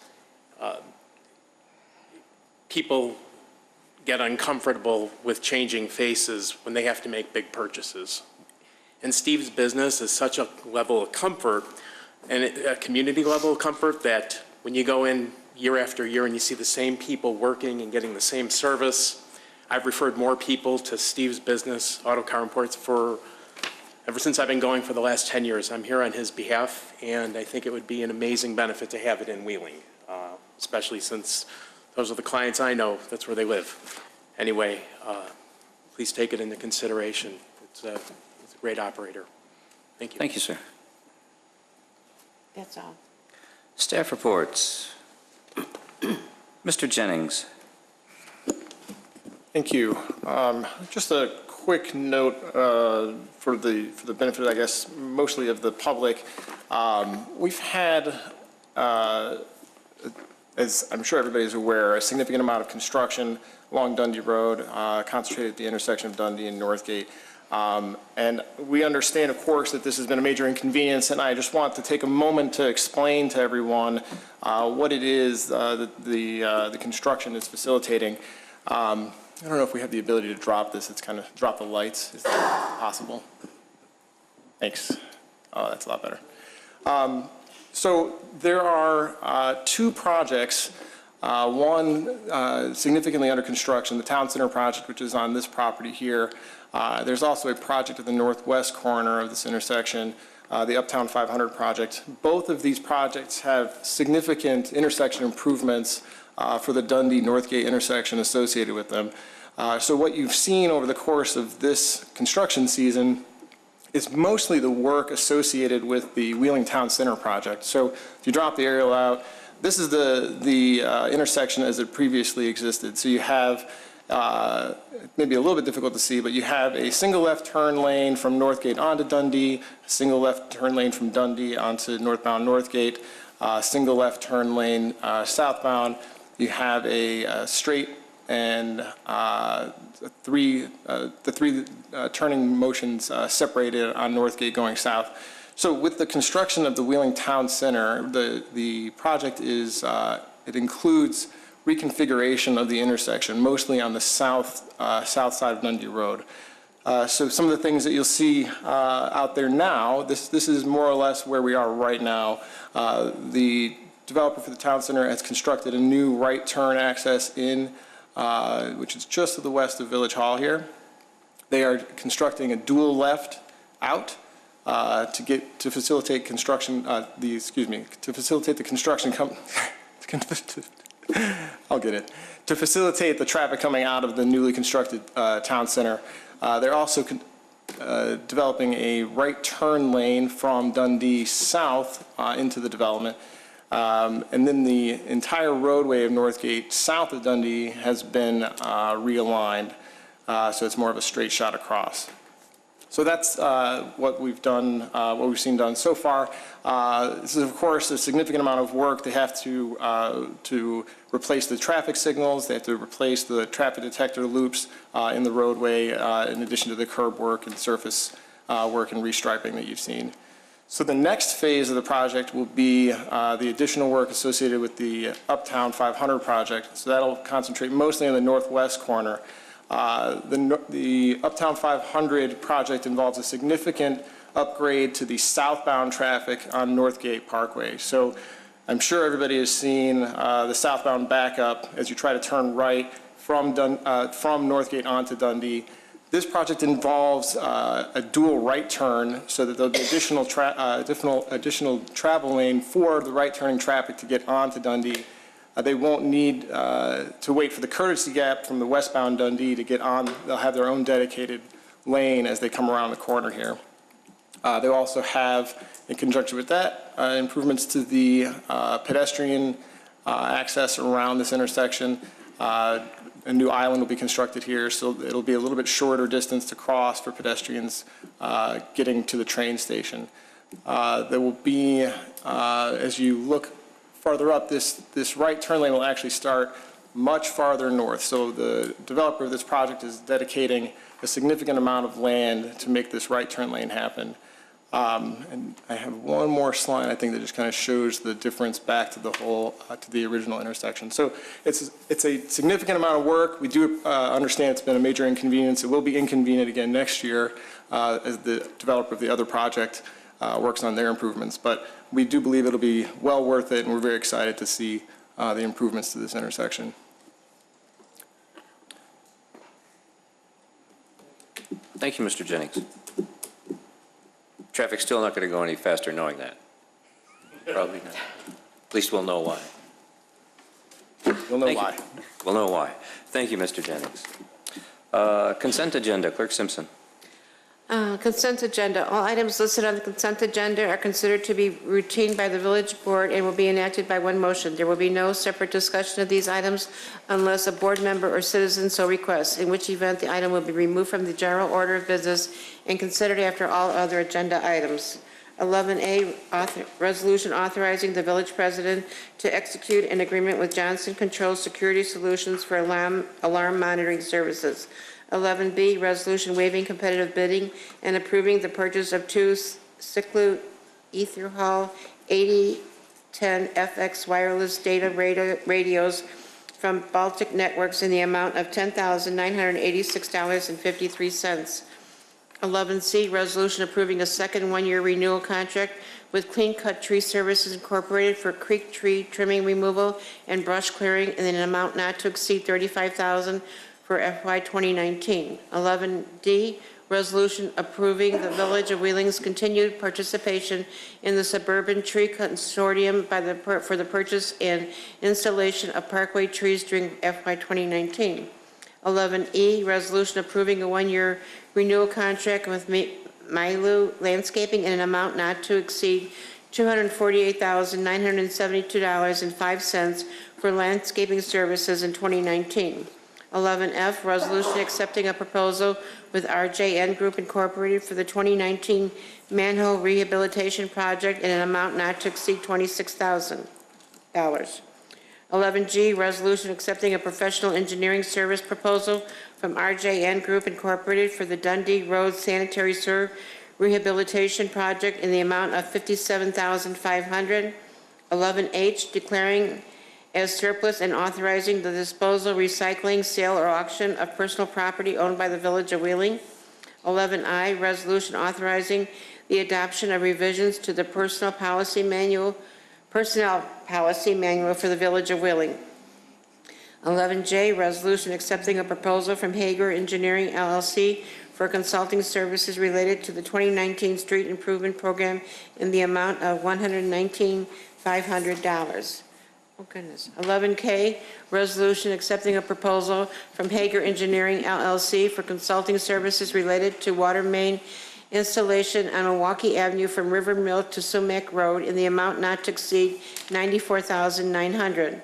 Speaker 15: people get uncomfortable with changing faces when they have to make big purchases. And Steve's business is such a level of comfort, and a community level of comfort, that when you go in year after year and you see the same people working and getting the same service. I've referred more people to Steve's business, Auto Car Imports, ever since I've been going for the last 10 years. I'm here on his behalf, and I think it would be an amazing benefit to have it in Wheeling, especially since those are the clients I know. That's where they live. Anyway, please take it into consideration. It's a great operator. Thank you.
Speaker 1: Thank you, sir.
Speaker 2: That's all.
Speaker 1: Staff reports. Mr. Jennings.
Speaker 16: Thank you. Just a quick note for the benefit, I guess, mostly of the public. We've had, as I'm sure everybody's aware, a significant amount of construction along Dundee Road, concentrated at the intersection of Dundee and Northgate. And we understand, of course, that this has been a major inconvenience, and I just want to take a moment to explain to everyone what it is that the construction is facilitating. I don't know if we have the ability to drop this. It's kind of drop the lights. Is that possible? Thanks. Oh, that's a lot better. So there are two projects. One significantly under construction, the Town Center project, which is on this property here. There's also a project at the northwest corner of this intersection, the Uptown 500 project. Both of these projects have significant intersection improvements for the Dundee-Northgate intersection associated with them. So what you've seen over the course of this construction season is mostly the work associated with the Wheeling Town Center project. So if you drop the aerial out, this is the intersection as it previously existed. So you have, maybe a little bit difficult to see, but you have a single left turn lane from Northgate onto Dundee, a single left turn lane from Dundee onto northbound Northgate, single left turn lane southbound. You have a straight and the three turning motions separated on Northgate going south. So with the construction of the Wheeling Town Center, the project is, it includes reconfiguration of the intersection, mostly on the south side of Dundee Road. So some of the things that you'll see out there now, this is more or less where we are right now. The developer for the town center has constructed a new right turn access in, which is just to the west of Village Hall here. They are constructing a dual left out to facilitate construction. To facilitate the construction. I'll get it. To facilitate the traffic coming out of the newly constructed town center. They're also developing a right turn lane from Dundee south into the development. And then the entire roadway of Northgate south of Dundee has been realigned, so it's more of a straight shot across. So that's what we've done, what we've seen done so far. This is, of course, a significant amount of work. They have to replace the traffic signals. They have to replace the traffic detector loops in the roadway, in addition to the curb work and surface work and restriping that you've seen. So the next phase of the project will be the additional work associated with the Uptown 500 project. So that'll concentrate mostly on the northwest corner. The Uptown 500 project involves a significant upgrade to the southbound traffic on Northgate Parkway. So I'm sure everybody has seen the southbound backup as you try to turn right from Northgate onto Dundee. This project involves a dual right turn so that there'll be additional travel lane for the right turning traffic to get onto Dundee. They won't need to wait for the courtesy gap from the westbound Dundee to get on. They'll have their own dedicated lane as they come around the corner here. They'll also have, in conjunction with that, improvements to the pedestrian access around this intersection. A new island will be constructed here, so it'll be a little bit shorter distance to cross for pedestrians getting to the train station. There will be, as you look farther up, this right turn lane will actually start much farther north. So the developer of this project is dedicating a significant amount of land to make this right turn lane happen. And I have one more slide, I think, that just kind of shows the difference back to the whole, to the original intersection. So it's a significant amount of work. We do understand it's been a major inconvenience. It will be inconvenient again next year as the developer of the other project works on their improvements. But we do believe it'll be well worth it, and we're very excited to see the improvements to this intersection.
Speaker 1: Thank you, Mr. Jennings. Traffic's still not going to go any faster knowing that. Probably not. At least we'll know why.
Speaker 16: We'll know why.
Speaker 1: We'll know why. Thank you, Mr. Jennings. Consent agenda, Clerk Simpson.
Speaker 2: Consent agenda. All items listed on the consent agenda are considered to be routine by the village board and will be enacted by one motion. There will be no separate discussion of these items unless a board member or citizen so requests, in which event the item will be removed from the general order of business and considered after all other agenda items. 11A, resolution authorizing the village president to execute an agreement with Johnson Controls Security Solutions for alarm monitoring services. 11B, resolution waiving competitive bidding and approving the purchase of two Ciclu Etherhall 8010 FX wireless data radios from Baltic Networks in the amount of $10,986.53. 11C, resolution approving a second one-year renewal contract with Clean Cut Tree Services Incorporated for creek tree trimming removal and brush clearing in an amount not to exceed $35,000 for FY 2019. 11D, resolution approving the Village of Wheeling's continued participation in the Suburban Tree Consortium for the purchase and installation of parkway trees during FY 2019. 11E, resolution approving a one-year renewal contract with Milu Landscaping in an amount not to exceed $248,972.05 for landscaping services in 2019. 11F, resolution accepting a proposal with RJN Group Incorporated for the 2019 manhole rehabilitation project in an amount not to exceed $26,000. 11G, resolution accepting a professional engineering service proposal from RJN Group Incorporated for the Dundee Road Sanitary Sewer rehabilitation project in the amount of $57,500. 11H, declaring as surplus and authorizing the disposal, recycling, sale, or auction of personal property owned by the Village of Wheeling. 11I, resolution authorizing the adoption of revisions to the personnel policy manual for the Village of Wheeling. 11J, resolution accepting a proposal from Hager Engineering LLC for consulting services related to the 2019 street improvement program in the amount of $119,500. Oh goodness. 11K, resolution accepting a proposal from Hager Engineering LLC for consulting services related to water main installation on Milwaukee Avenue from River Mill to Sumac Road in the amount not to exceed $94,900.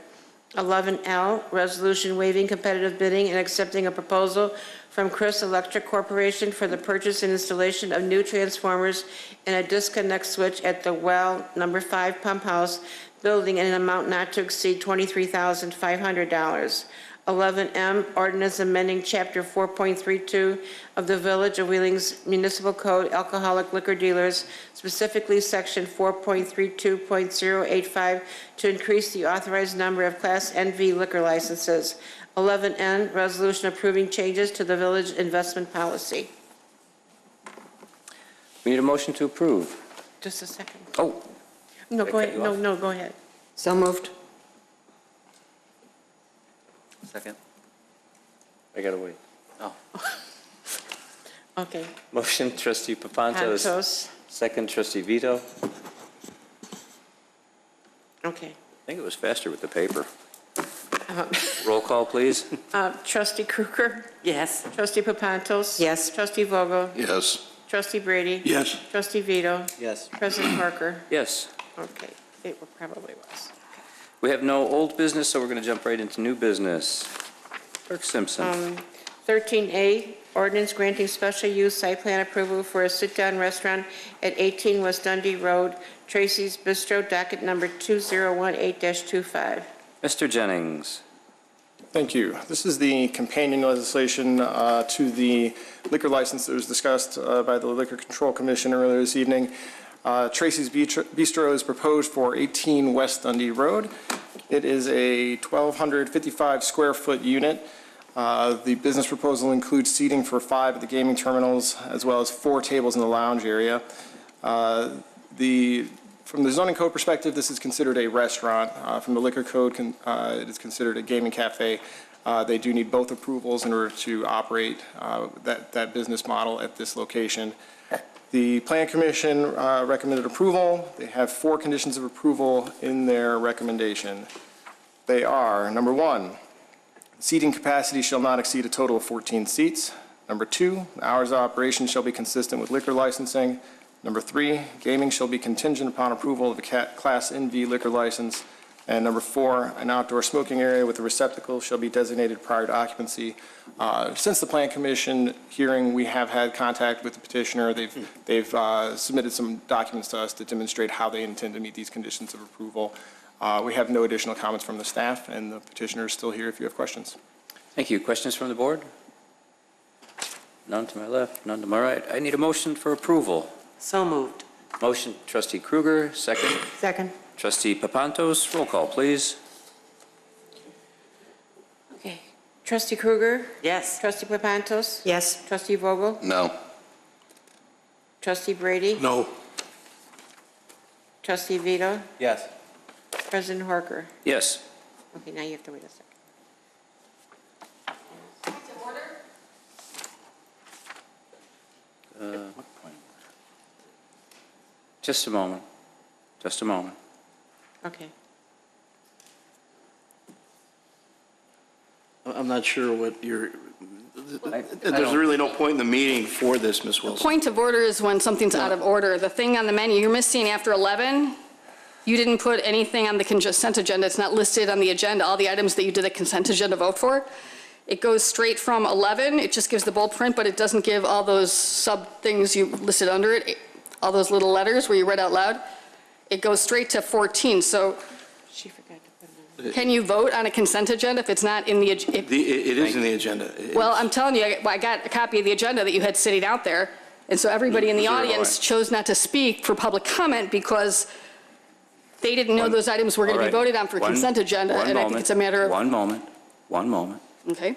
Speaker 2: 11L, resolution waiving competitive bidding and accepting a proposal from Chris Electric Corporation for the purchase and installation of new transformers and a disconnect switch at the well number 5 pump house building in an amount not to exceed $23,500. 11M, ordinance amending Chapter 4.32 of the Village of Wheeling's Municipal Code, alcoholic liquor dealers, specifically Section 4.32.085, to increase the authorized number of Class NV liquor licenses. 11N, resolution approving changes to the village investment policy.
Speaker 1: We need a motion to approve.
Speaker 2: Just a second.
Speaker 1: Oh.
Speaker 2: No, go ahead. No, go ahead.
Speaker 3: So moved.
Speaker 1: Second. I gotta wait. Oh.
Speaker 2: Okay.
Speaker 1: Motion, trustee Papantos.
Speaker 2: Pantos.
Speaker 1: Second, trustee Vito.
Speaker 2: Okay.
Speaker 1: I think it was faster with the paper. Roll call, please.
Speaker 2: Trustee Krueger?
Speaker 7: Yes.
Speaker 2: Trustee Papantos?
Speaker 3: Yes.
Speaker 2: Trustee Vogel?
Speaker 8: Yes.
Speaker 2: Trustee Brady?
Speaker 11: Yes.
Speaker 2: Trustee Vito?
Speaker 11: Yes.
Speaker 2: President Parker?
Speaker 1: Yes.
Speaker 2: Okay, it probably was.
Speaker 1: We have no old business, so we're going to jump right into new business. Clerk Simpson.
Speaker 2: 13A, ordinance granting special use site plan approval for a sit-down restaurant at 18 West Dundee Road, Tracy's Bistro, docket number 2018-25.
Speaker 1: Mr. Jennings.
Speaker 16: Thank you. This is the companion legislation to the liquor license that was discussed by the Liquor Control Commission earlier this evening. Tracy's Bistro is proposed for 18 West Dundee Road. It is a 1,255 square foot unit. The business proposal includes seating for 5 of the gaming terminals, as well as 4 tables in the lounge area. From the zoning code perspective, this is considered a restaurant. From the liquor code, it is considered a gaming cafe. They do need both approvals in order to operate that business model at this location. The Plan Commission recommended approval. They have 4 conditions of approval in their recommendation. They are, number 1, seating capacity shall not exceed a total of 14 seats. Number 2, the hours of operation shall be consistent with liquor licensing. Number 3, gaming shall be contingent upon approval of a Class NV liquor license. And number 4, an outdoor smoking area with a receptacle shall be designated prior to occupancy. Since the Plan Commission hearing, we have had contact with the petitioner. They've submitted some documents to us to demonstrate how they intend to meet these conditions of approval. We have no additional comments from the staff, and the petitioner is still here if you have questions.
Speaker 1: Thank you. Questions from the board? None to my left, none to my right. I need a motion for approval.
Speaker 7: So moved.
Speaker 1: Motion, trustee Krueger, second.
Speaker 3: Second.
Speaker 1: Trustee Papantos, roll call, please.
Speaker 2: Okay. Trustee Krueger?
Speaker 7: Yes.
Speaker 2: Trustee Papantos?
Speaker 3: Yes.
Speaker 2: Trustee Vogel?
Speaker 8: No.
Speaker 2: Trustee Brady?
Speaker 11: No.
Speaker 2: Trustee Vito?
Speaker 11: Yes.
Speaker 2: President Parker?
Speaker 1: Yes.
Speaker 2: Okay, now you have to wait a second.
Speaker 1: Just a moment. Just a moment.
Speaker 2: Okay.
Speaker 11: I'm not sure what you're,
Speaker 1: I
Speaker 11: there's
Speaker 1: don't-
Speaker 11: really no point in the meeting for this, Ms. Wilson.
Speaker 12: Point of order is when something's out of order. The thing on the menu, you're missing after 11, you didn't put anything on the consent agenda. It's not listed on the agenda, all the items that you did a consent agenda vote for. It goes straight from 11, it just gives the bold print, but it doesn't give all those sub things you listed under it, all those little letters where you read out loud. It goes straight to 14, so
Speaker 2: She forgot to put it on.
Speaker 12: can you vote on a consent agenda if it's not in the,
Speaker 11: It is in the agenda.
Speaker 12: well, I'm telling you, I got a copy of the agenda that you had sitting out there. And so everybody in the
Speaker 5: Zero
Speaker 12: audience
Speaker 5: it.
Speaker 12: chose not to speak for public comment because they didn't know those items were going to be
Speaker 1: All right.
Speaker 12: voted on for consent agenda, and I think it's a matter of...
Speaker 1: One moment.
Speaker 12: Okay.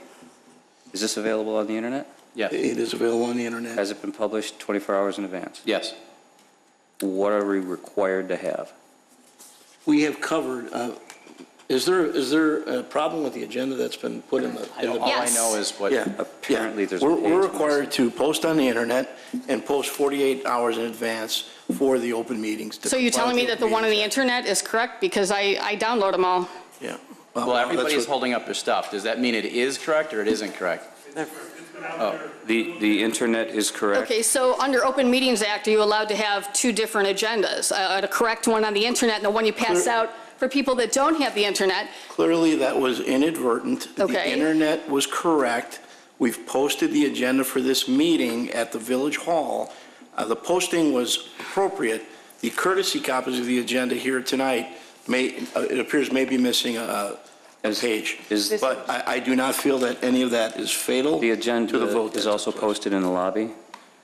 Speaker 1: Is this available on the internet?
Speaker 5: Yes.
Speaker 11: It is available on the internet.
Speaker 1: Has it been published 24 hours in advance?
Speaker 5: Yes.
Speaker 1: What are we required to have?
Speaker 11: We have covered, is there a problem with the agenda that's been put in the?
Speaker 5: All I know is what,
Speaker 11: Yeah.
Speaker 1: Apparently, there's a
Speaker 11: We're
Speaker 1: page
Speaker 11: required to post on the internet and post 48 hours in advance for the open meetings. to
Speaker 12: So you're
Speaker 11: comply
Speaker 12: telling me
Speaker 11: with
Speaker 12: that the one on the
Speaker 11: Act.
Speaker 12: internet is correct? Because I download them all.
Speaker 11: Yeah.
Speaker 5: well, everybody
Speaker 11: that's
Speaker 5: is holding up their stuff. Does that mean it is correct or it isn't correct?
Speaker 1: The internet is correct.
Speaker 12: Okay, so under Open Meetings Act, are you allowed to have two different agendas? A correct one on the internet and the one you pass out for people that don't have the internet?
Speaker 11: Clearly, that was inadvertent.
Speaker 12: Okay.
Speaker 11: The internet was correct. We've posted the agenda for this meeting at the Village Hall. The posting was appropriate. The courtesy copies of the agenda here tonight it appears may be missing a page. But I do not feel that any of that is fatal
Speaker 1: The
Speaker 11: to the
Speaker 1: agenda
Speaker 11: vote.
Speaker 1: is also posted in the lobby.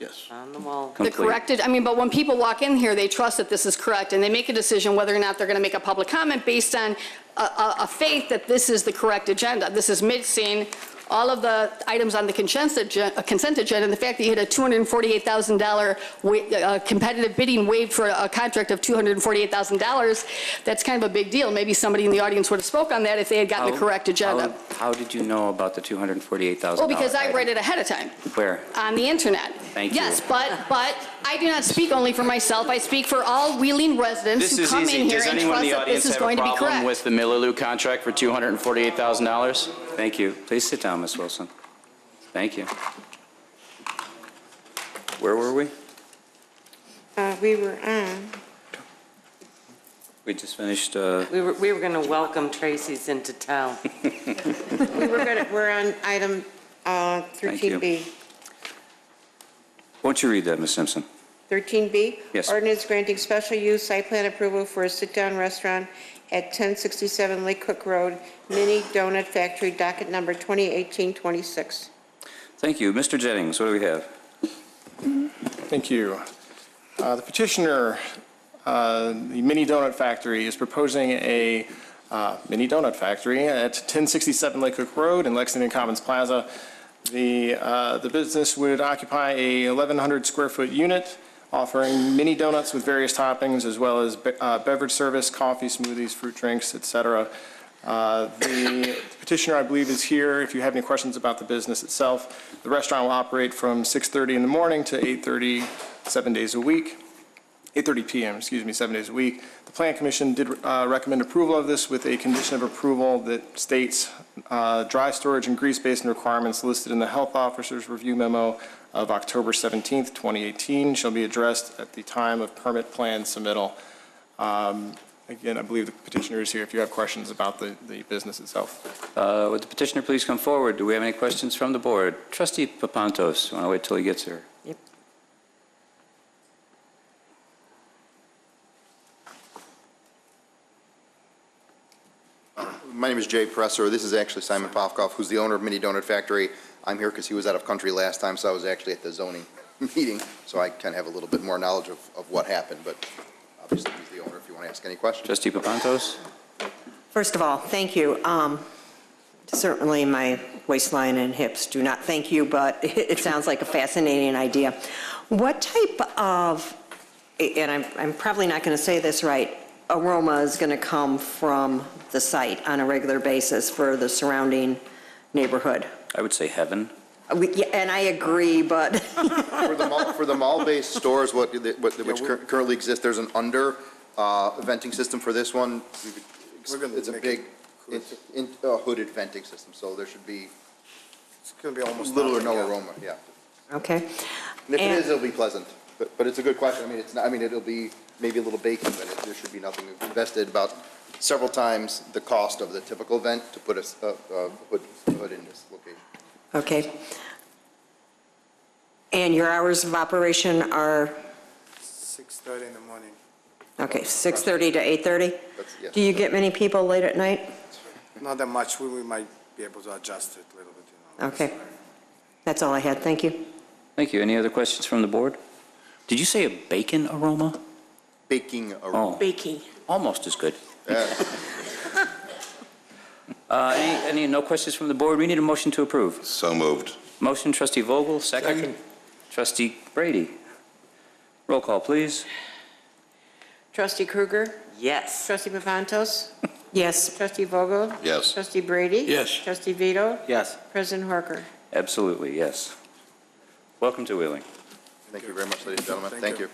Speaker 11: Yes.
Speaker 7: On the wall.
Speaker 12: The corrected, but when people walk in here, they trust that this is correct, and they make a decision whether or not they're going to make a public comment based on a faith that this is the correct agenda. This is mixing all of the items on the consent agenda, and the fact that you had a $248,000 competitive bidding waived for a contract of $248,000, that's kind of a big deal. Maybe somebody in the audience would have spoke on that if they had gotten the correct agenda.
Speaker 1: How did you know about the $248,000?
Speaker 12: Well, because I read it ahead of time.
Speaker 1: Where?
Speaker 12: On the internet.
Speaker 1: Thank you.
Speaker 12: Yes, but I do not speak only for myself. I speak for all Wheeling residents
Speaker 5: This
Speaker 12: who
Speaker 5: is
Speaker 12: come
Speaker 5: easy.
Speaker 12: in here
Speaker 5: Does
Speaker 12: and
Speaker 5: anyone in
Speaker 12: trust
Speaker 5: the
Speaker 12: that this
Speaker 5: audience
Speaker 12: is
Speaker 5: have a
Speaker 12: going to be
Speaker 5: problem
Speaker 12: correct.
Speaker 5: with the Millaloo contract for $248,000?
Speaker 1: Thank you. Please sit down, Ms. Wilson. Thank you. Where were we?
Speaker 2: We were on,
Speaker 1: We just finished,
Speaker 7: We were going to welcome Tracy's into town.
Speaker 2: we're on item 13B.
Speaker 1: won't you read that, Ms. Simpson?
Speaker 2: 13B?
Speaker 1: Yes.
Speaker 2: Ordinance granting special use site plan approval for a sit-down restaurant at 1067 Lake Cook Road, Mini Donut Factory, docket number 2018-26.
Speaker 1: Thank you. Mr. Jennings, what do we have?
Speaker 16: Thank you. The petitioner, the Mini Donut Factory, is proposing a mini donut factory at 1067 Lake Cook Road in Lexington Commons Plaza. The business would occupy a 1,100 square foot unit, offering mini donuts with various toppings, as well as beverage service, coffee, smoothies, fruit drinks, etc. The petitioner, I believe, is here. If you have any questions about the business itself, the restaurant will operate from 6:30 in the morning to 8:30, 7 days a week. 8:30 p.m., 7 days a week. The Plan Commission did recommend approval of this with a condition of approval that states dry storage and grease basin requirements listed in the Health Officer's Review Memo of October 17th, 2018 shall be addressed at the time of permit plan submittal. Again, I believe the petitioner is here if you have questions about the business itself.
Speaker 1: Would the petitioner please come forward? Do we have any questions from the board? Trustee Papantos, you want to wait till he gets here?
Speaker 7: Yep.
Speaker 17: My name is Jay Presser. This is actually Simon Pofkoff, who's the owner of Mini Donut Factory. I'm here because he was out of country last time, so I was actually at the zoning meeting, so I kind of have a little bit more knowledge of what happened, but obviously he's the owner if you want to ask any questions.
Speaker 1: Trustee Papantos?
Speaker 3: First of all, thank you. Certainly my waistline and hips do not thank you, but it sounds like a fascinating idea. What type of, and I'm probably not going to say this right, aroma is going to come from the site on a regular basis for the surrounding neighborhood?
Speaker 1: I would say heaven.
Speaker 3: Yeah, and I agree, but
Speaker 17: For the mall-based stores, which currently exist, there's an under venting system for this one. It's a big hooded venting system, so there should be
Speaker 6: It's going to be almost
Speaker 17: little or no aroma, yeah.
Speaker 3: okay.
Speaker 17: And if it is, it'll be pleasant. But it's a good question. I mean, it's not, I mean, it'll be maybe a little baking, but there should be nothing. We've invested about several times the cost of the typical vent to put a hood in this location.
Speaker 3: Okay. And your hours of operation are,
Speaker 6: 6:30 in the morning.
Speaker 3: okay, 6:30 to 8:30?
Speaker 17: Yes.
Speaker 3: Do you get many people late at night?
Speaker 6: Not that much. We might be able to adjust it a little bit.
Speaker 3: Okay. That's all I had. Thank you.
Speaker 1: Thank you. Any other questions from the board? Did you say a bacon aroma?
Speaker 17: Baking aroma.
Speaker 1: Oh,
Speaker 2: Baking.
Speaker 1: almost as good.
Speaker 17: Yeah.
Speaker 1: No questions from the board? We need a motion to approve.
Speaker 8: So moved.
Speaker 1: Motion, trustee Vogel, second. Trustee Brady. Roll call, please.
Speaker 2: Trustee Krueger?
Speaker 7: Yes.
Speaker 2: Trustee Pavantos?
Speaker 3: Yes.
Speaker 2: Trustee Vogel?
Speaker 8: Yes.
Speaker 2: Trustee Brady?
Speaker 14: Yes.
Speaker 2: Trustee Vito?
Speaker 5: Yes.
Speaker 2: President Horker?
Speaker 1: Absolutely, yes. Welcome to Wheeling.
Speaker 17: Thank you very much, ladies and gentlemen. Thank you.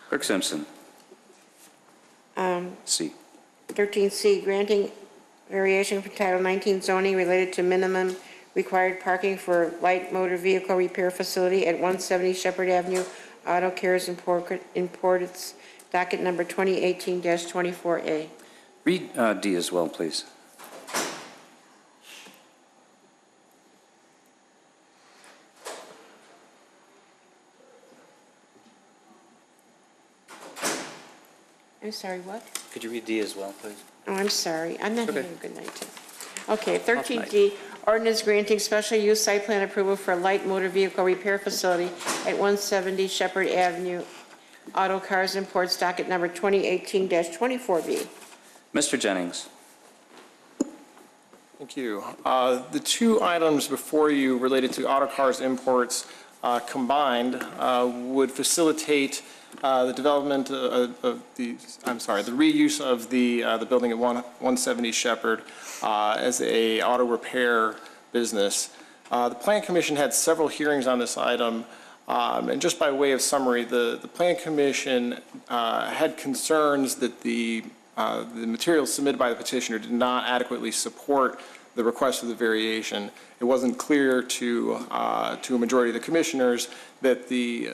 Speaker 1: Clerk Simpson. C.
Speaker 2: 13C, granting variation from Title 19 zoning related to minimum required parking for light motor vehicle repair facility at 170 Shepard Avenue, Auto Cares Imports, docket number 2018-24A.
Speaker 1: Read D as well, please.
Speaker 2: I'm sorry, what?
Speaker 1: Could you read D as well, please?
Speaker 2: Oh, I'm sorry. I'm not
Speaker 1: Okay.
Speaker 2: having a good night, too. Okay, 13D, ordinance granting special use site plan approval for a light motor vehicle repair facility at 170 Shepard Avenue, Auto Cars Imports, docket number 2018-24B.
Speaker 1: Mr. Jennings.
Speaker 16: Thank you. The two items before you related to Auto Cars Imports combined would facilitate the development of the reuse of the building at 170 Shepard as a auto repair business. The Plan Commission had several hearings on this item, and just by way of summary, the Plan Commission had concerns that the materials submitted by the petitioner did not adequately support the request for the variation. It wasn't clear to a majority of the commissioners that the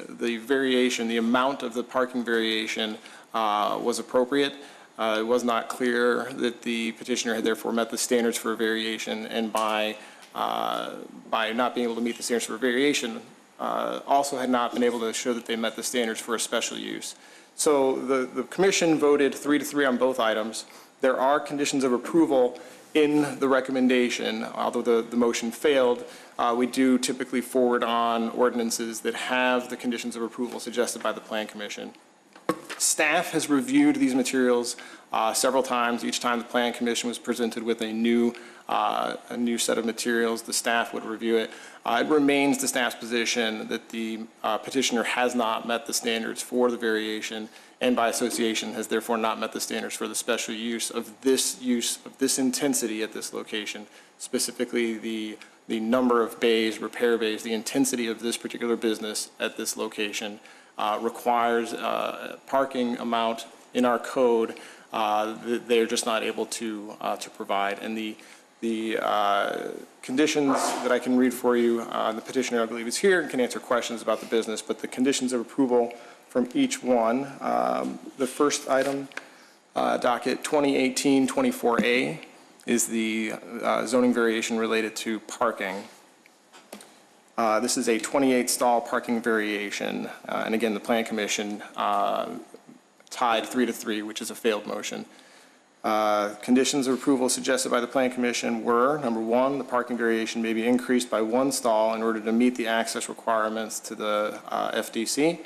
Speaker 16: variation, the amount of the parking variation was appropriate. It was not clear that the petitioner had therefore met the standards for a variation, and by not being able to meet the standards for a variation, also had not been able to show that they met the standards for a special use. So the commission voted 3-3 on both items. There are conditions of approval in the recommendation. Although the motion failed, we do typically forward on ordinances that have the conditions of approval suggested by the Plan Commission. Staff has reviewed these materials several times. Each time the Plan Commission was presented with a new set of materials, the staff would review it. It remains the staff's position that the petitioner has not met the standards for the variation, and by association has therefore not met the standards for the special use of this intensity at this location, specifically the number of bays, repair bays, the intensity of this particular business at this location requires a parking amount in our code that they're just not able to provide. And the conditions that I can read for you, the petitioner, I believe, is here and can answer questions about the business, but the conditions of approval from each one. The first item, docket 2018-24A, is the zoning variation related to parking. This is a 28-stall parking variation, and again, the Plan Commission tied 3-3, which is a failed motion. Conditions of approval suggested by the Plan Commission were, number one, the parking variation may be increased by 1 stall in order to meet the access requirements to the FDC.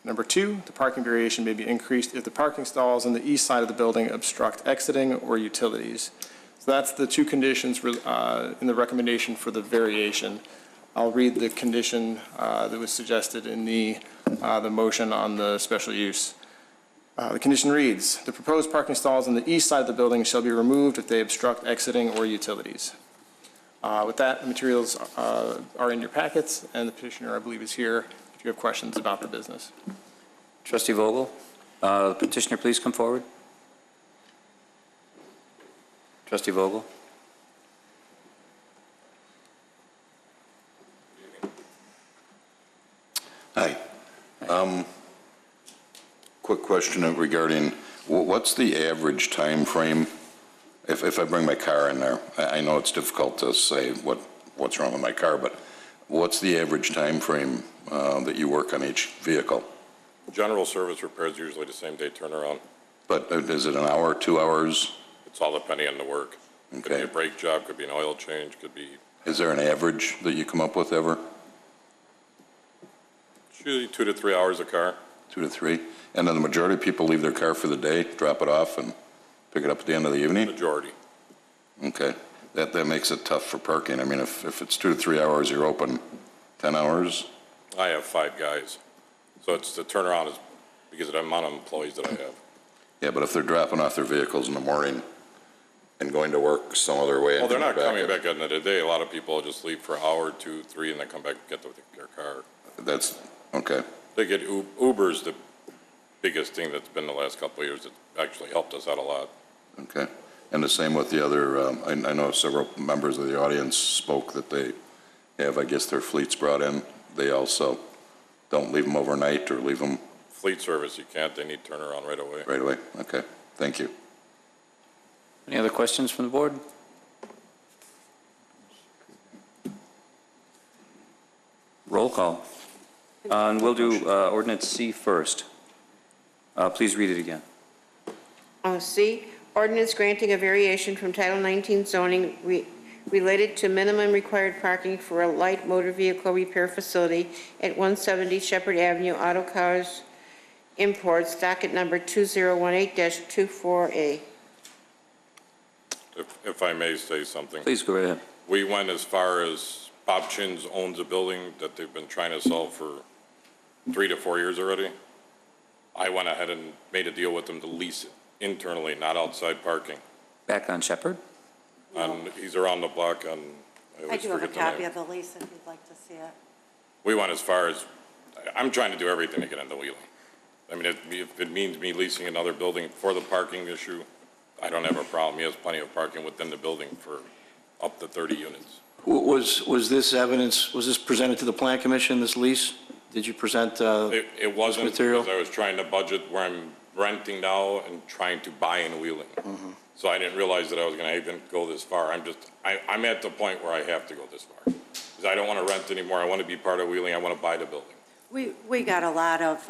Speaker 16: Number two, the parking variation may be increased if the parking stalls on the east side of the building obstruct exiting or utilities. So that's the two conditions in the recommendation for the variation. I'll read the condition that was suggested in the motion on the special use. The condition reads, the proposed parking stalls on the east side of the building shall be removed if they obstruct exiting or utilities. With that, the materials are in your packets, and the petitioner, I believe, is here if you have questions about the business.
Speaker 1: Trustee Vogel, petitioner, please come forward. Trustee Vogel.
Speaker 8: Hi. Quick question regarding, what's the average time frame if I bring my car in there? I know it's difficult to say what's wrong with my car, but what's the average time frame that you work on each vehicle?
Speaker 4: General service repairs usually the same day turnaround.
Speaker 8: But is it an hour, 2 hours?
Speaker 4: It's all depending on the work. Could be
Speaker 8: Okay.
Speaker 4: a brake job, could be an oil change, could be
Speaker 18: Is there an average that you come up with ever?
Speaker 19: It's usually 2 to 3 hours a car.
Speaker 18: 2 to 3? And then the majority of people leave their car for the day, drop it off, and pick it up at the end of the evening?
Speaker 19: Majority.
Speaker 18: Okay. That makes it tough for parking. I mean, if it's 2 to 3 hours, you're open 10 hours?
Speaker 19: I have 5 guys. So it's the turnaround is because of the amount of employees that I have.
Speaker 18: Yeah, but if they're dropping off their vehicles in the morning and going to work some other way.
Speaker 19: Well,
Speaker 18: and
Speaker 19: they're not
Speaker 18: coming
Speaker 19: coming back at the end of the day. A lot of people just leave for an hour, 2, 3, and then come back and get their car.
Speaker 18: That's, okay.
Speaker 19: They get Uber's the biggest thing that's been the last couple of years. It actually helped us out a lot.
Speaker 18: Okay. And the same with the other, I know several members of the audience spoke that they have, I guess, their fleets brought in. They also don't leave them overnight or leave them?
Speaker 19: Fleet service, you can't. They need turnaround right away.
Speaker 18: Right away. Okay. Thank you.
Speaker 1: Any other questions from the board? Roll call. And we'll do ordinance C first. Please read it again.
Speaker 2: C, ordinance granting a variation from Title 19 zoning related to minimum required parking for a light motor vehicle repair facility at 170 Shepard Avenue, Auto Cars Imports, docket number 2018-24A.
Speaker 19: If I may say something.
Speaker 1: Please go ahead.
Speaker 19: We went as far as Bob Chin's owns a building that they've been trying to sell for 3 to 4 years already. I went ahead and made a deal with them to lease it internally, not outside parking.
Speaker 1: Back on Shepard?
Speaker 19: And he's around the block on,
Speaker 20: I
Speaker 19: always
Speaker 20: do have a
Speaker 19: forget the
Speaker 20: copy
Speaker 19: name.
Speaker 20: of the lease if you'd like to see it.
Speaker 19: We went as far as, I'm trying to do everything to get into Wheeling. I mean, if it means me leasing another building for the parking issue, I don't have a problem. He has plenty of parking within the building for up to 30 units.
Speaker 11: Was this evidence, was this presented to the Plan Commission, this lease? Did you present
Speaker 19: It wasn't
Speaker 11: material?
Speaker 19: because I was trying to budget where I'm renting now and trying to buy in Wheeling. So I didn't realize that I was going to even go this far. I'm at the point where I have to go this far. Because I don't want to rent anymore. I want to be part of Wheeling. I want to buy the building.
Speaker 20: We got a lot of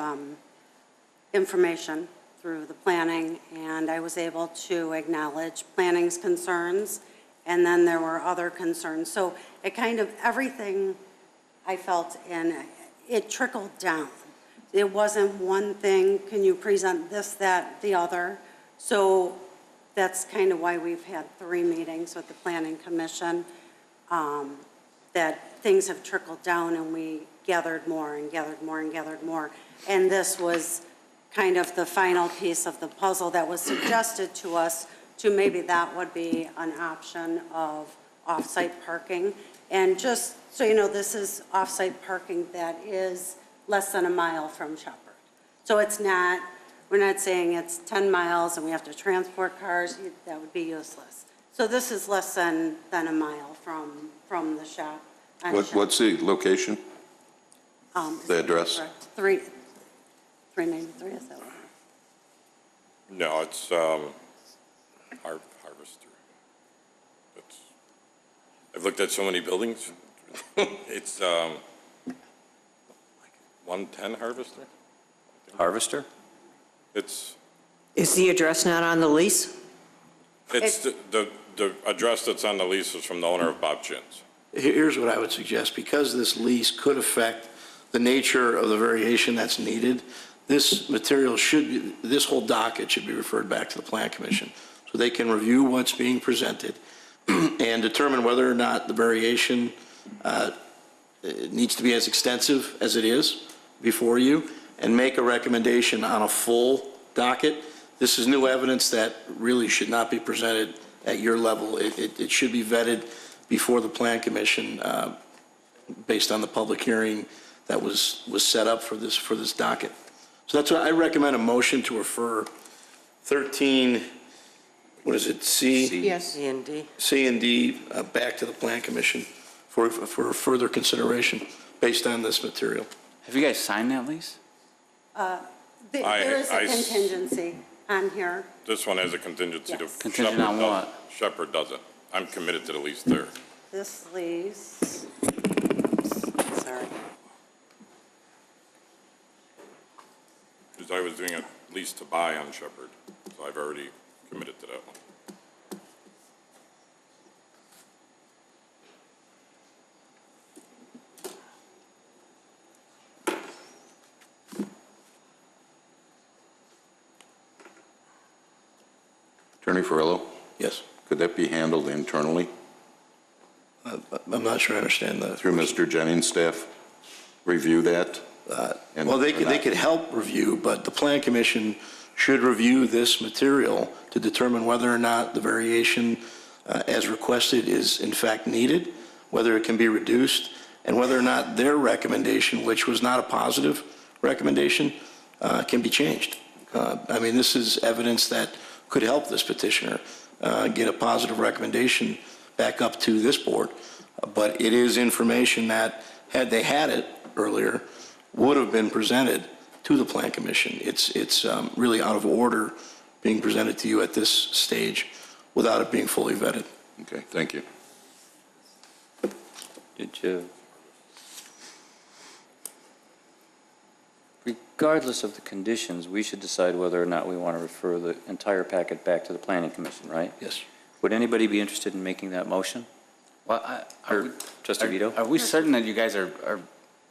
Speaker 20: information through the planning, and I was able to acknowledge planning's concerns, and then there were other concerns. So it kind of, everything I felt in, it trickled down. It wasn't one thing, can you present this, that, the other? So that's kind of why we've had 3 meetings with the Planning Commission, that things have trickled down and we gathered more and gathered more and gathered more. And this was kind of the final piece of the puzzle that was suggested to us to maybe that would be an option of off-site parking. And just so you know, this is off-site parking that is less than a mile from Shepard. So it's not, we're not saying it's 10 miles and we have to transport cars, that would be useless. So this is less than a mile from the shop.
Speaker 18: What's the location? The address?
Speaker 20: 393, is that one?
Speaker 19: No, it's Harvester. I've looked at so many buildings. It's 110 Harvester?
Speaker 1: Harvester?
Speaker 19: It's
Speaker 3: Is the address not on the lease?
Speaker 19: the address that's on the lease is from the owner of Bob Chin's.
Speaker 11: Here's what I would suggest. Because this lease could affect the nature of the variation that's needed, this material should be, this whole docket should be referred back to the Plan Commission so they can review what's being presented and determine whether or not the variation needs to be as extensive as it is before you and make a recommendation on a full docket. This is new evidence that really should not be presented at your level. It should be vetted before the Plan Commission based on the public hearing that was set up for this docket. So that's why I recommend a motion to refer 13, what is it, C?
Speaker 2: Yes.
Speaker 7: C and D.
Speaker 11: C and D back to the Plan Commission for further consideration based on this material.
Speaker 1: Have you guys signed that lease?
Speaker 20: There is a contingency on here.
Speaker 19: This one has a contingency to.
Speaker 20: Yes.
Speaker 1: Contingent
Speaker 19: Shepard
Speaker 1: on
Speaker 19: doesn't.
Speaker 1: what?
Speaker 19: Shepard doesn't. I'm committed to the lease there.
Speaker 20: This lease, sorry.
Speaker 19: Because I was doing a lease to buy on Shepard, so I've already committed to that one.
Speaker 18: Attorney Ferrello,
Speaker 11: Yes.
Speaker 18: could that be handled internally
Speaker 11: I'm not sure I understand that.
Speaker 18: through Mr. Jennings' staff? Review that? And-
Speaker 11: Well, they
Speaker 18: or not?
Speaker 11: could help review, but the Plan Commission should review this material to determine whether or not the variation as requested is in fact needed, whether it can be reduced, and whether or not their recommendation, which was not a positive recommendation, can be changed. I mean, this is evidence that could help this petitioner get a positive recommendation back up to this board. But it is information that, had they had it earlier, would have been presented to the Plan Commission. It's really out of order being presented to you at this stage without it being fully vetted.
Speaker 18: Okay, thank you.
Speaker 1: Did you? Regardless of the conditions, we should decide whether or not we want to refer the entire packet back to the Planning Commission, right?
Speaker 11: Yes.
Speaker 1: Would anybody be interested in making that motion?
Speaker 21: Well,
Speaker 1: Trustee Vito?
Speaker 21: Are we certain that you guys are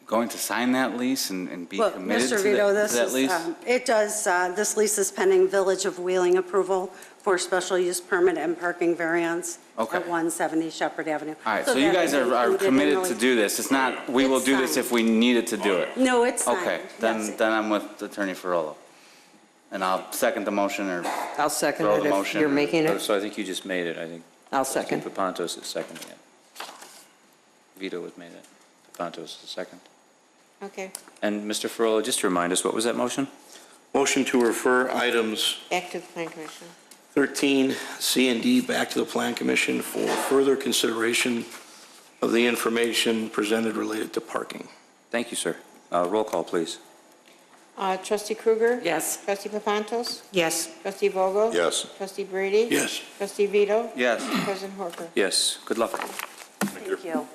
Speaker 21: going to sign that lease and be
Speaker 20: Well,
Speaker 21: committed
Speaker 20: Mr.
Speaker 21: to
Speaker 20: Vito,
Speaker 21: that
Speaker 20: this
Speaker 21: lease?
Speaker 20: is, it does, this lease is pending Village of Wheeling approval for special use permit and parking variance
Speaker 21: Okay.
Speaker 20: at 170 Shepard Avenue.
Speaker 21: All right, so you
Speaker 20: that
Speaker 21: guys
Speaker 20: is
Speaker 21: are
Speaker 20: included in
Speaker 21: committed
Speaker 20: the
Speaker 21: to
Speaker 20: lease.
Speaker 21: do this. It's not, we will
Speaker 20: It's
Speaker 21: do this
Speaker 20: signed.
Speaker 21: if we needed to do it.
Speaker 20: No, it's signed.
Speaker 21: Okay, then I'm with Attorney Ferrello. And I'll second the motion or
Speaker 3: I'll second
Speaker 21: throw
Speaker 3: it
Speaker 21: the
Speaker 3: if
Speaker 21: motion.
Speaker 3: you're making it.
Speaker 1: So I think you just made it, I think.
Speaker 3: I'll second.
Speaker 1: Papantos is seconding it. Vito has made it. Papantos is second.
Speaker 2: Okay,
Speaker 1: And Mr. Ferrolo, just to remind us, what was that motion?
Speaker 11: Motion to refer items
Speaker 2: back to the Plan Commission.
Speaker 11: 13, C and D back to the Plan Commission for further consideration of the information presented related to parking.
Speaker 1: Thank you, sir. Roll call, please.
Speaker 2: Trustee Krueger?
Speaker 7: Yes.
Speaker 2: Trustee Papantos?
Speaker 3: Yes.
Speaker 2: Trustee Vogel?
Speaker 18: Yes.
Speaker 2: Trustee Brady?
Speaker 11: Yes.
Speaker 2: Trustee Vito?
Speaker 21: Yes.
Speaker 2: President Horker?
Speaker 1: Yes, good luck.
Speaker 20: Thank you.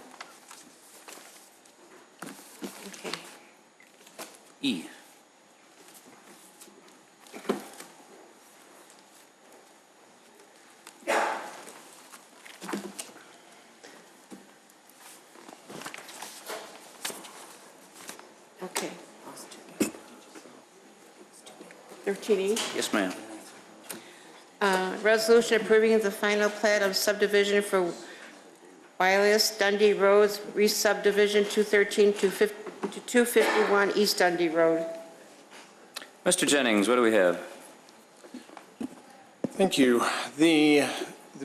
Speaker 2: Okay.
Speaker 1: E.
Speaker 2: Okay. 13E.
Speaker 1: Yes, ma'am.
Speaker 2: Resolution approving the final plat of subdivision for Wireless Dundee Roads, Resubdivision 213 to 251 East Dundee Road.
Speaker 1: Mr. Jennings, what do we have?
Speaker 16: Thank you. The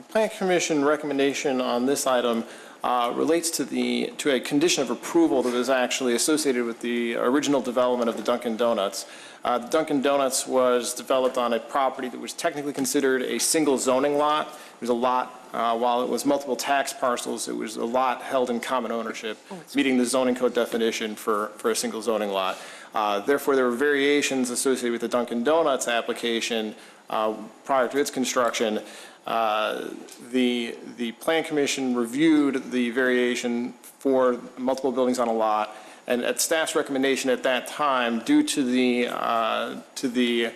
Speaker 16: Plan Commission recommendation on this item relates to a condition of approval that was actually associated with the original development of the Dunkin' Donuts. The Dunkin' Donuts was developed on a property that was technically considered a single zoning lot. It was a lot, while it was multiple tax parcels, it was a lot held in common ownership, meeting the zoning code definition for a single zoning lot. Therefore, there were variations associated with the Dunkin' Donuts application prior to its construction. The Plan Commission reviewed the variation for multiple buildings on a lot, and at staff's recommendation at that time, due to the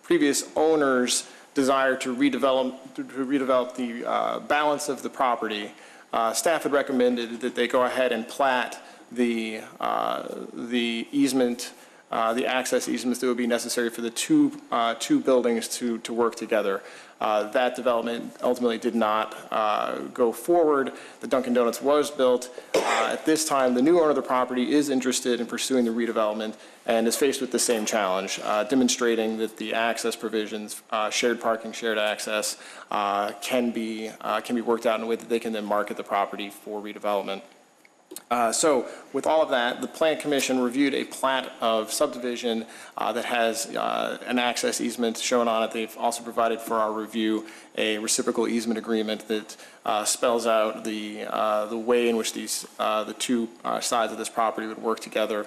Speaker 16: previous owner's desire to redevelop the balance of the property, staff had recommended that they go ahead and plat the easement, the access easements that would be necessary for the two buildings to work together. That development ultimately did not go forward. The Dunkin' Donuts was built. At this time, the new owner of the property is interested in pursuing the redevelopment and is faced with the same challenge, demonstrating that the access provisions, shared parking, shared access, can be worked out in a way that they can then market the property for redevelopment. So with all of that, the Plan Commission reviewed a plat of subdivision that has an access easement shown on it. They've also provided for our review a reciprocal easement agreement that spells out the way in which the two sides of this property would work together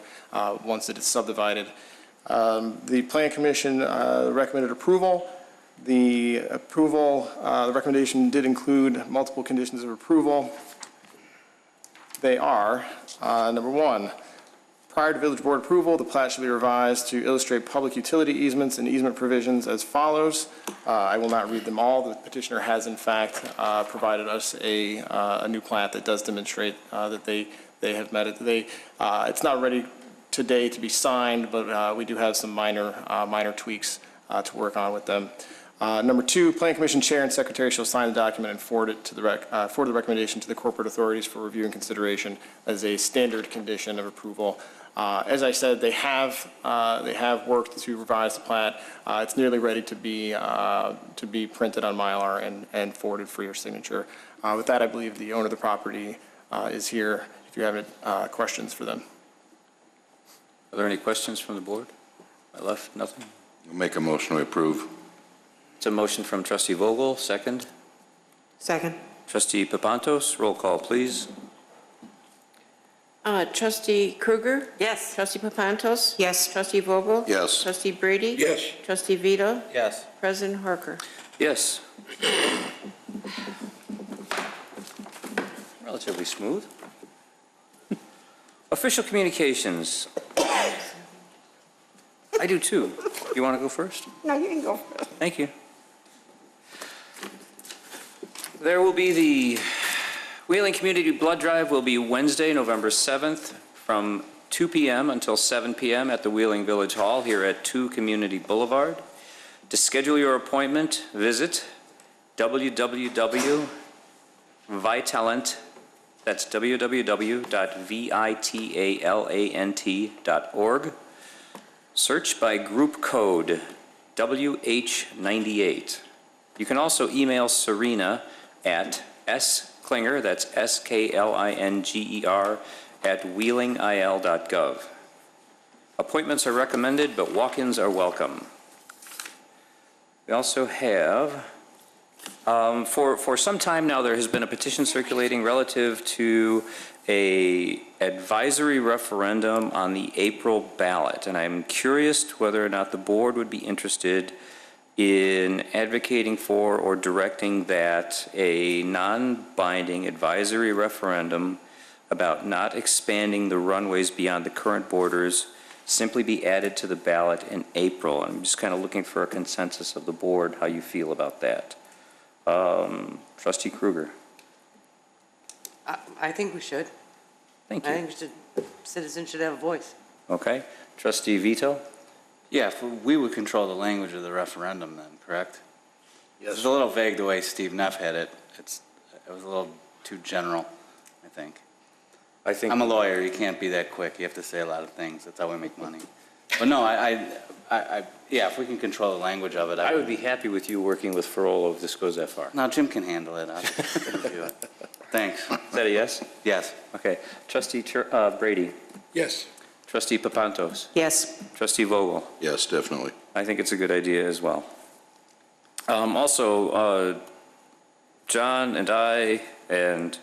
Speaker 16: once it is subdivided. The Plan Commission recommended approval. The recommendation did include multiple conditions of approval. They are, number one, prior to Village Board approval, the plat should be revised to illustrate public utility easements and easement provisions as follows. I will not read them all. The petitioner has, in fact, provided us a new plat that does demonstrate that they have met it. It's not ready today to be signed, but we do have some minor tweaks to work on with them. Number 2, Plan Commission Chair and Secretary shall sign the document and forward it to forward the recommendation to the corporate authorities for review and consideration as a standard condition of approval. As I said, they have worked to revise the plat. It's nearly ready to be printed on Mylar and forwarded for your signature. With that, I believe the owner of the property is here if you have any questions for them.
Speaker 1: Are there any questions from the board? I left nothing.
Speaker 18: I'll make a motion to approve.
Speaker 1: It's a motion from trustee Vogel, second.
Speaker 2: Second.
Speaker 1: Trustee Papantos, roll call, please.
Speaker 2: Trustee Krueger?
Speaker 7: Yes.
Speaker 2: Trustee Papantos?
Speaker 3: Yes.
Speaker 2: Trustee Vogel?
Speaker 18: Yes.
Speaker 2: Trustee Brady?
Speaker 18: Yes.
Speaker 2: Trustee Vito?
Speaker 5: Yes.
Speaker 2: President Harker?
Speaker 1: Yes. Relatively smooth. Official communications. I do too. You want to go first?
Speaker 3: No, you can go first.
Speaker 1: Thank you. There will be the Wheeling Community Blood Drive will be Wednesday, November 7th from 2 p.m. until 7 p.m. at the Wheeling Village Hall here at 2 Community Boulevard. To schedule your appointment, visit www.vitalant, that's www.vitalant.org. Search by group code WH98. You can also email Serena at sklinger, that's SKLINGER, at wheelingil.gov. Appointments are recommended, but walk-ins are welcome. We also have, for some time now, there has been a petition circulating relative to a advisory referendum on the April ballot, and I'm curious whether or not the board would be interested in advocating for or directing that a non-binding advisory referendum about not expanding the runways beyond the current borders simply be added to the ballot in April. I'm just kind of looking for a consensus of the board, how you feel about that. Trustee Krueger.
Speaker 7: I think we should.
Speaker 1: Thank you.
Speaker 7: I think citizens should have a voice.
Speaker 1: Okay. Trustee Vito?
Speaker 5: Yeah, we would control the language of the referendum then, correct? Yes. It's a little vague the way Steve Neff had it. It was a little too general, I think. I'm a lawyer. You can't be that quick. You have to say a lot of things. That's how we make money. But no, yeah, if we can control the language of it.
Speaker 1: I would be happy with you working with Ferrolo if this goes that far.
Speaker 5: No, Jim can handle it. I'll review it. Thanks.
Speaker 1: Is that a yes?
Speaker 5: Yes.
Speaker 1: Okay. Trustee Brady?
Speaker 18: Yes.
Speaker 1: Trustee Papantos?
Speaker 3: Yes.
Speaker 1: Trustee Vogel?
Speaker 18: Yes, definitely.
Speaker 1: I think it's a good idea as well. Also, John and I and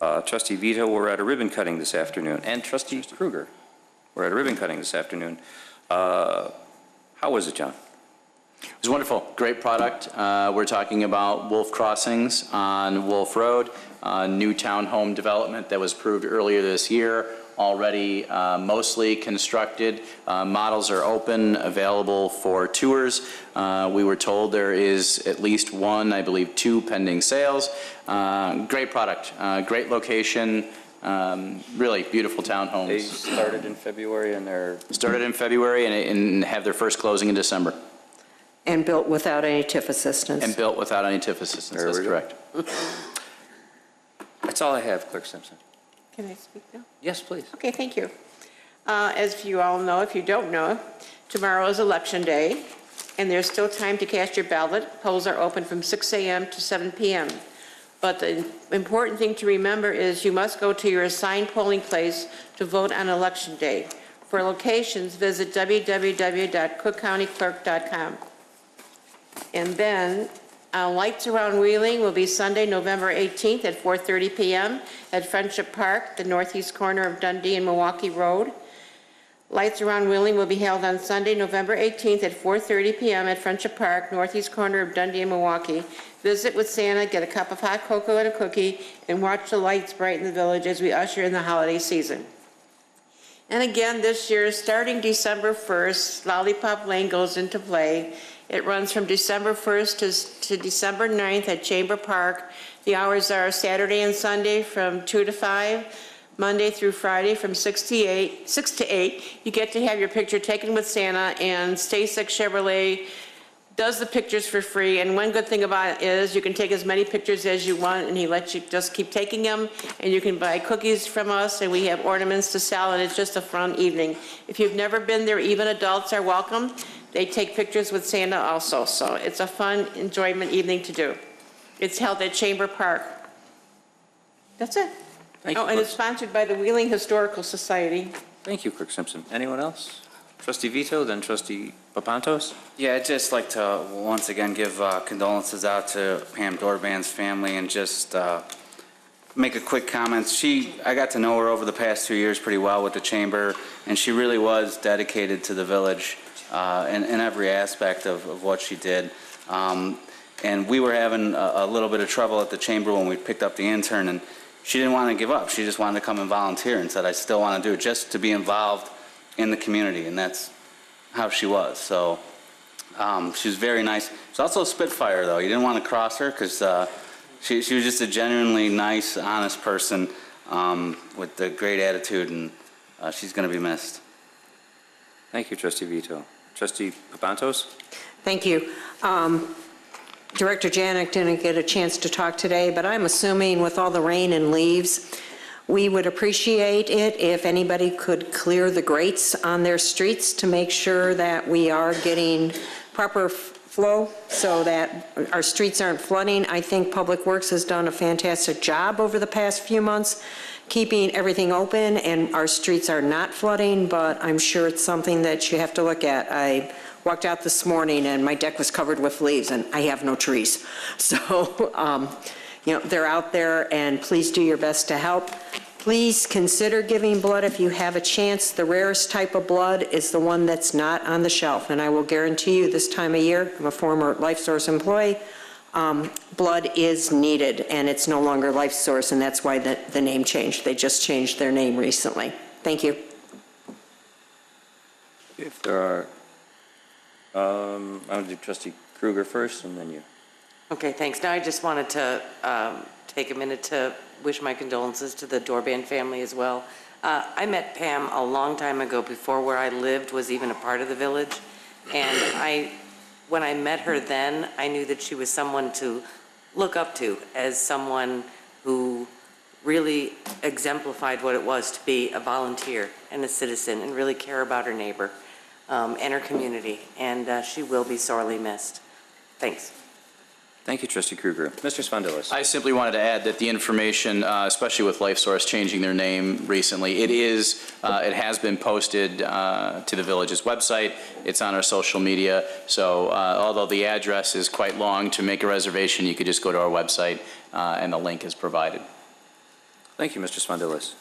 Speaker 1: Trustee Vito were at a ribbon cutting this afternoon, and Trustee Krueger were at a ribbon cutting this afternoon. How was it, John?
Speaker 5: It was wonderful. Great product. We're talking about Wolf Crossings on Wolf Road, new townhome development that was approved earlier this year, already mostly constructed. Models are open, available for tours. We were told there is at least one, I believe 2 pending sales. Great product, great location, really beautiful townhomes.
Speaker 1: They started in February and they're...
Speaker 5: Started in February and have their first closing in December.
Speaker 3: And built without any TIF assistance.
Speaker 5: And built without any TIF assistance, that's correct.
Speaker 1: That's all I have, Clerk Simpson.
Speaker 2: Can I speak now?
Speaker 1: Yes, please.
Speaker 2: Okay, thank you. As you all know, if you don't know, tomorrow is Election Day, and there's still time to cast your ballot. Polls are open from 6 a.m. to 7 p.m. But the important thing to remember is you must go to your assigned polling place to vote on Election Day. For locations, visit www.cookcountyclerk.com. And then Lights Around Wheeling will be Sunday, November 18th at 4:30 p.m. at Friendship Park, the northeast corner of Dundee and Milwaukee Road. Lights Around Wheeling will be held on Sunday, November 18th at 4:30 p.m. at Friendship Park, northeast corner of Dundee and Milwaukee. Visit with Santa, get a cup of hot cocoa and a cookie, and watch the lights brighten the village as we usher in the holiday season. And again, this year, starting December 1st, Lollipop Lane goes into play. It runs from December 1st to December 9th at Chamber Park. The hours are Saturday and Sunday from 2 to 5, Monday through Friday from 6 to 8. You get to have your picture taken with Santa, and Stasic Chevrolet does the pictures for free, and one good thing about it is you can take as many pictures as you want, and he lets you just keep taking them, and you can buy cookies from us, and we have ornaments to sell, and it's just a fun evening. If you've never been there, even adults are welcome. They take pictures with Santa also, so it's a fun enjoyment evening to do. It's held at Chamber Park. That's it.
Speaker 1: Thank you,
Speaker 2: Oh, and it's sponsored by the Wheeling Historical Society.
Speaker 1: Thank you, Clerk Simpson. Anyone else? Trustee Vito, then Trustee Papantos.
Speaker 21: Yeah, I'd just like to once again give condolences out to Pam Dorban's family and just make a quick comment. I got to know her over the past 2 years pretty well with the chamber, and she really was dedicated to the village in every aspect of what she did. And we were having a little bit of trouble at the chamber when we picked up the intern, and she didn't want to give up. She just wanted to come and volunteer and said, I still want to do it, just to be involved in the community, and that's how she was. So she was very nice. She's also a spitfire, though. You didn't want to cross her because she was just a genuinely nice, honest person with a great attitude, and she's going to be missed.
Speaker 1: Thank you, Trustee Vito. Trustee Papantos?
Speaker 3: Thank you. Director Janik didn't get a chance to talk today, but I'm assuming with all the rain and leaves, we would appreciate it if anybody could clear the grates on their streets to make sure that we are getting proper flow so that our streets aren't flooding. I think Public Works has done a fantastic job over the past few months keeping everything open and our streets are not flooding, but I'm sure it's something that you have to look at. I walked out this morning and my deck was covered with leaves and I have no trees. So, they're out there, and please do your best to help. Please consider giving blood if you have a chance. The rarest type of blood is the one that's not on the shelf, and I will guarantee you this time of year, I'm a former LifeSource employee, blood is needed, and it's no longer LifeSource, and that's why the name changed. They just changed their name recently. Thank you.
Speaker 1: If there are, I'm going to do Trustee Kruger first, and then you.
Speaker 7: Okay, thanks. Now I just wanted to take a minute to wish my condolences to the Dorban family as well. I met Pam a long time ago, before where I lived was even a part of the village. And when I met her then, I knew that she was someone to look up to, as someone who really exemplified what it was to be a volunteer and a citizen and really care about her neighbor and her community. And she will be sorely missed. Thanks.
Speaker 1: Thank you, Trustee Kruger. Mr. Spondilis.
Speaker 5: I simply wanted to add that the information, especially with LifeSource changing their name recently, it has been posted to the village's website. It's on our social media. So although the address is quite long, to make a reservation, you could just go to our website and the link is provided.
Speaker 1: Thank you, Mr. Spondilis.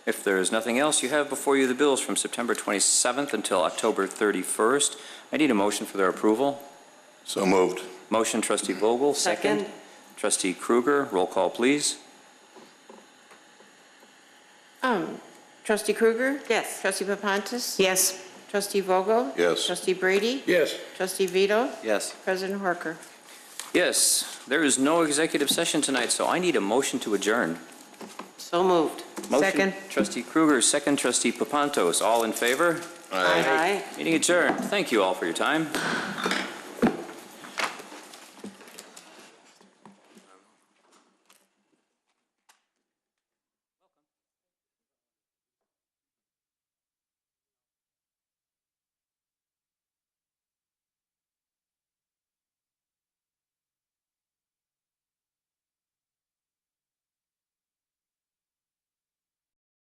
Speaker 1: If there is nothing else, you have before you the bills from September 27th until October 31st. I need a motion for their approval.
Speaker 18: So moved.
Speaker 1: Motion, Trustee Vogel. Second. Trustee Kruger. Roll call, please.
Speaker 2: Trustee Kruger?
Speaker 7: Yes.
Speaker 2: Trustee Papantis?
Speaker 3: Yes.
Speaker 2: Trustee Vogel?
Speaker 18: Yes.
Speaker 2: Trustee Brady?
Speaker 18: Yes.
Speaker 2: Trustee Vito?
Speaker 1: Yes.
Speaker 2: President Horker?
Speaker 1: Yes, there is no executive session tonight, so I need a motion to adjourn.
Speaker 7: So moved.
Speaker 1: Motion,
Speaker 3: Second.
Speaker 1: Trustee Kruger, second, Trustee Papantos. All in favor?
Speaker 7: Aye.
Speaker 1: Meeting adjourned. Thank you all for your time.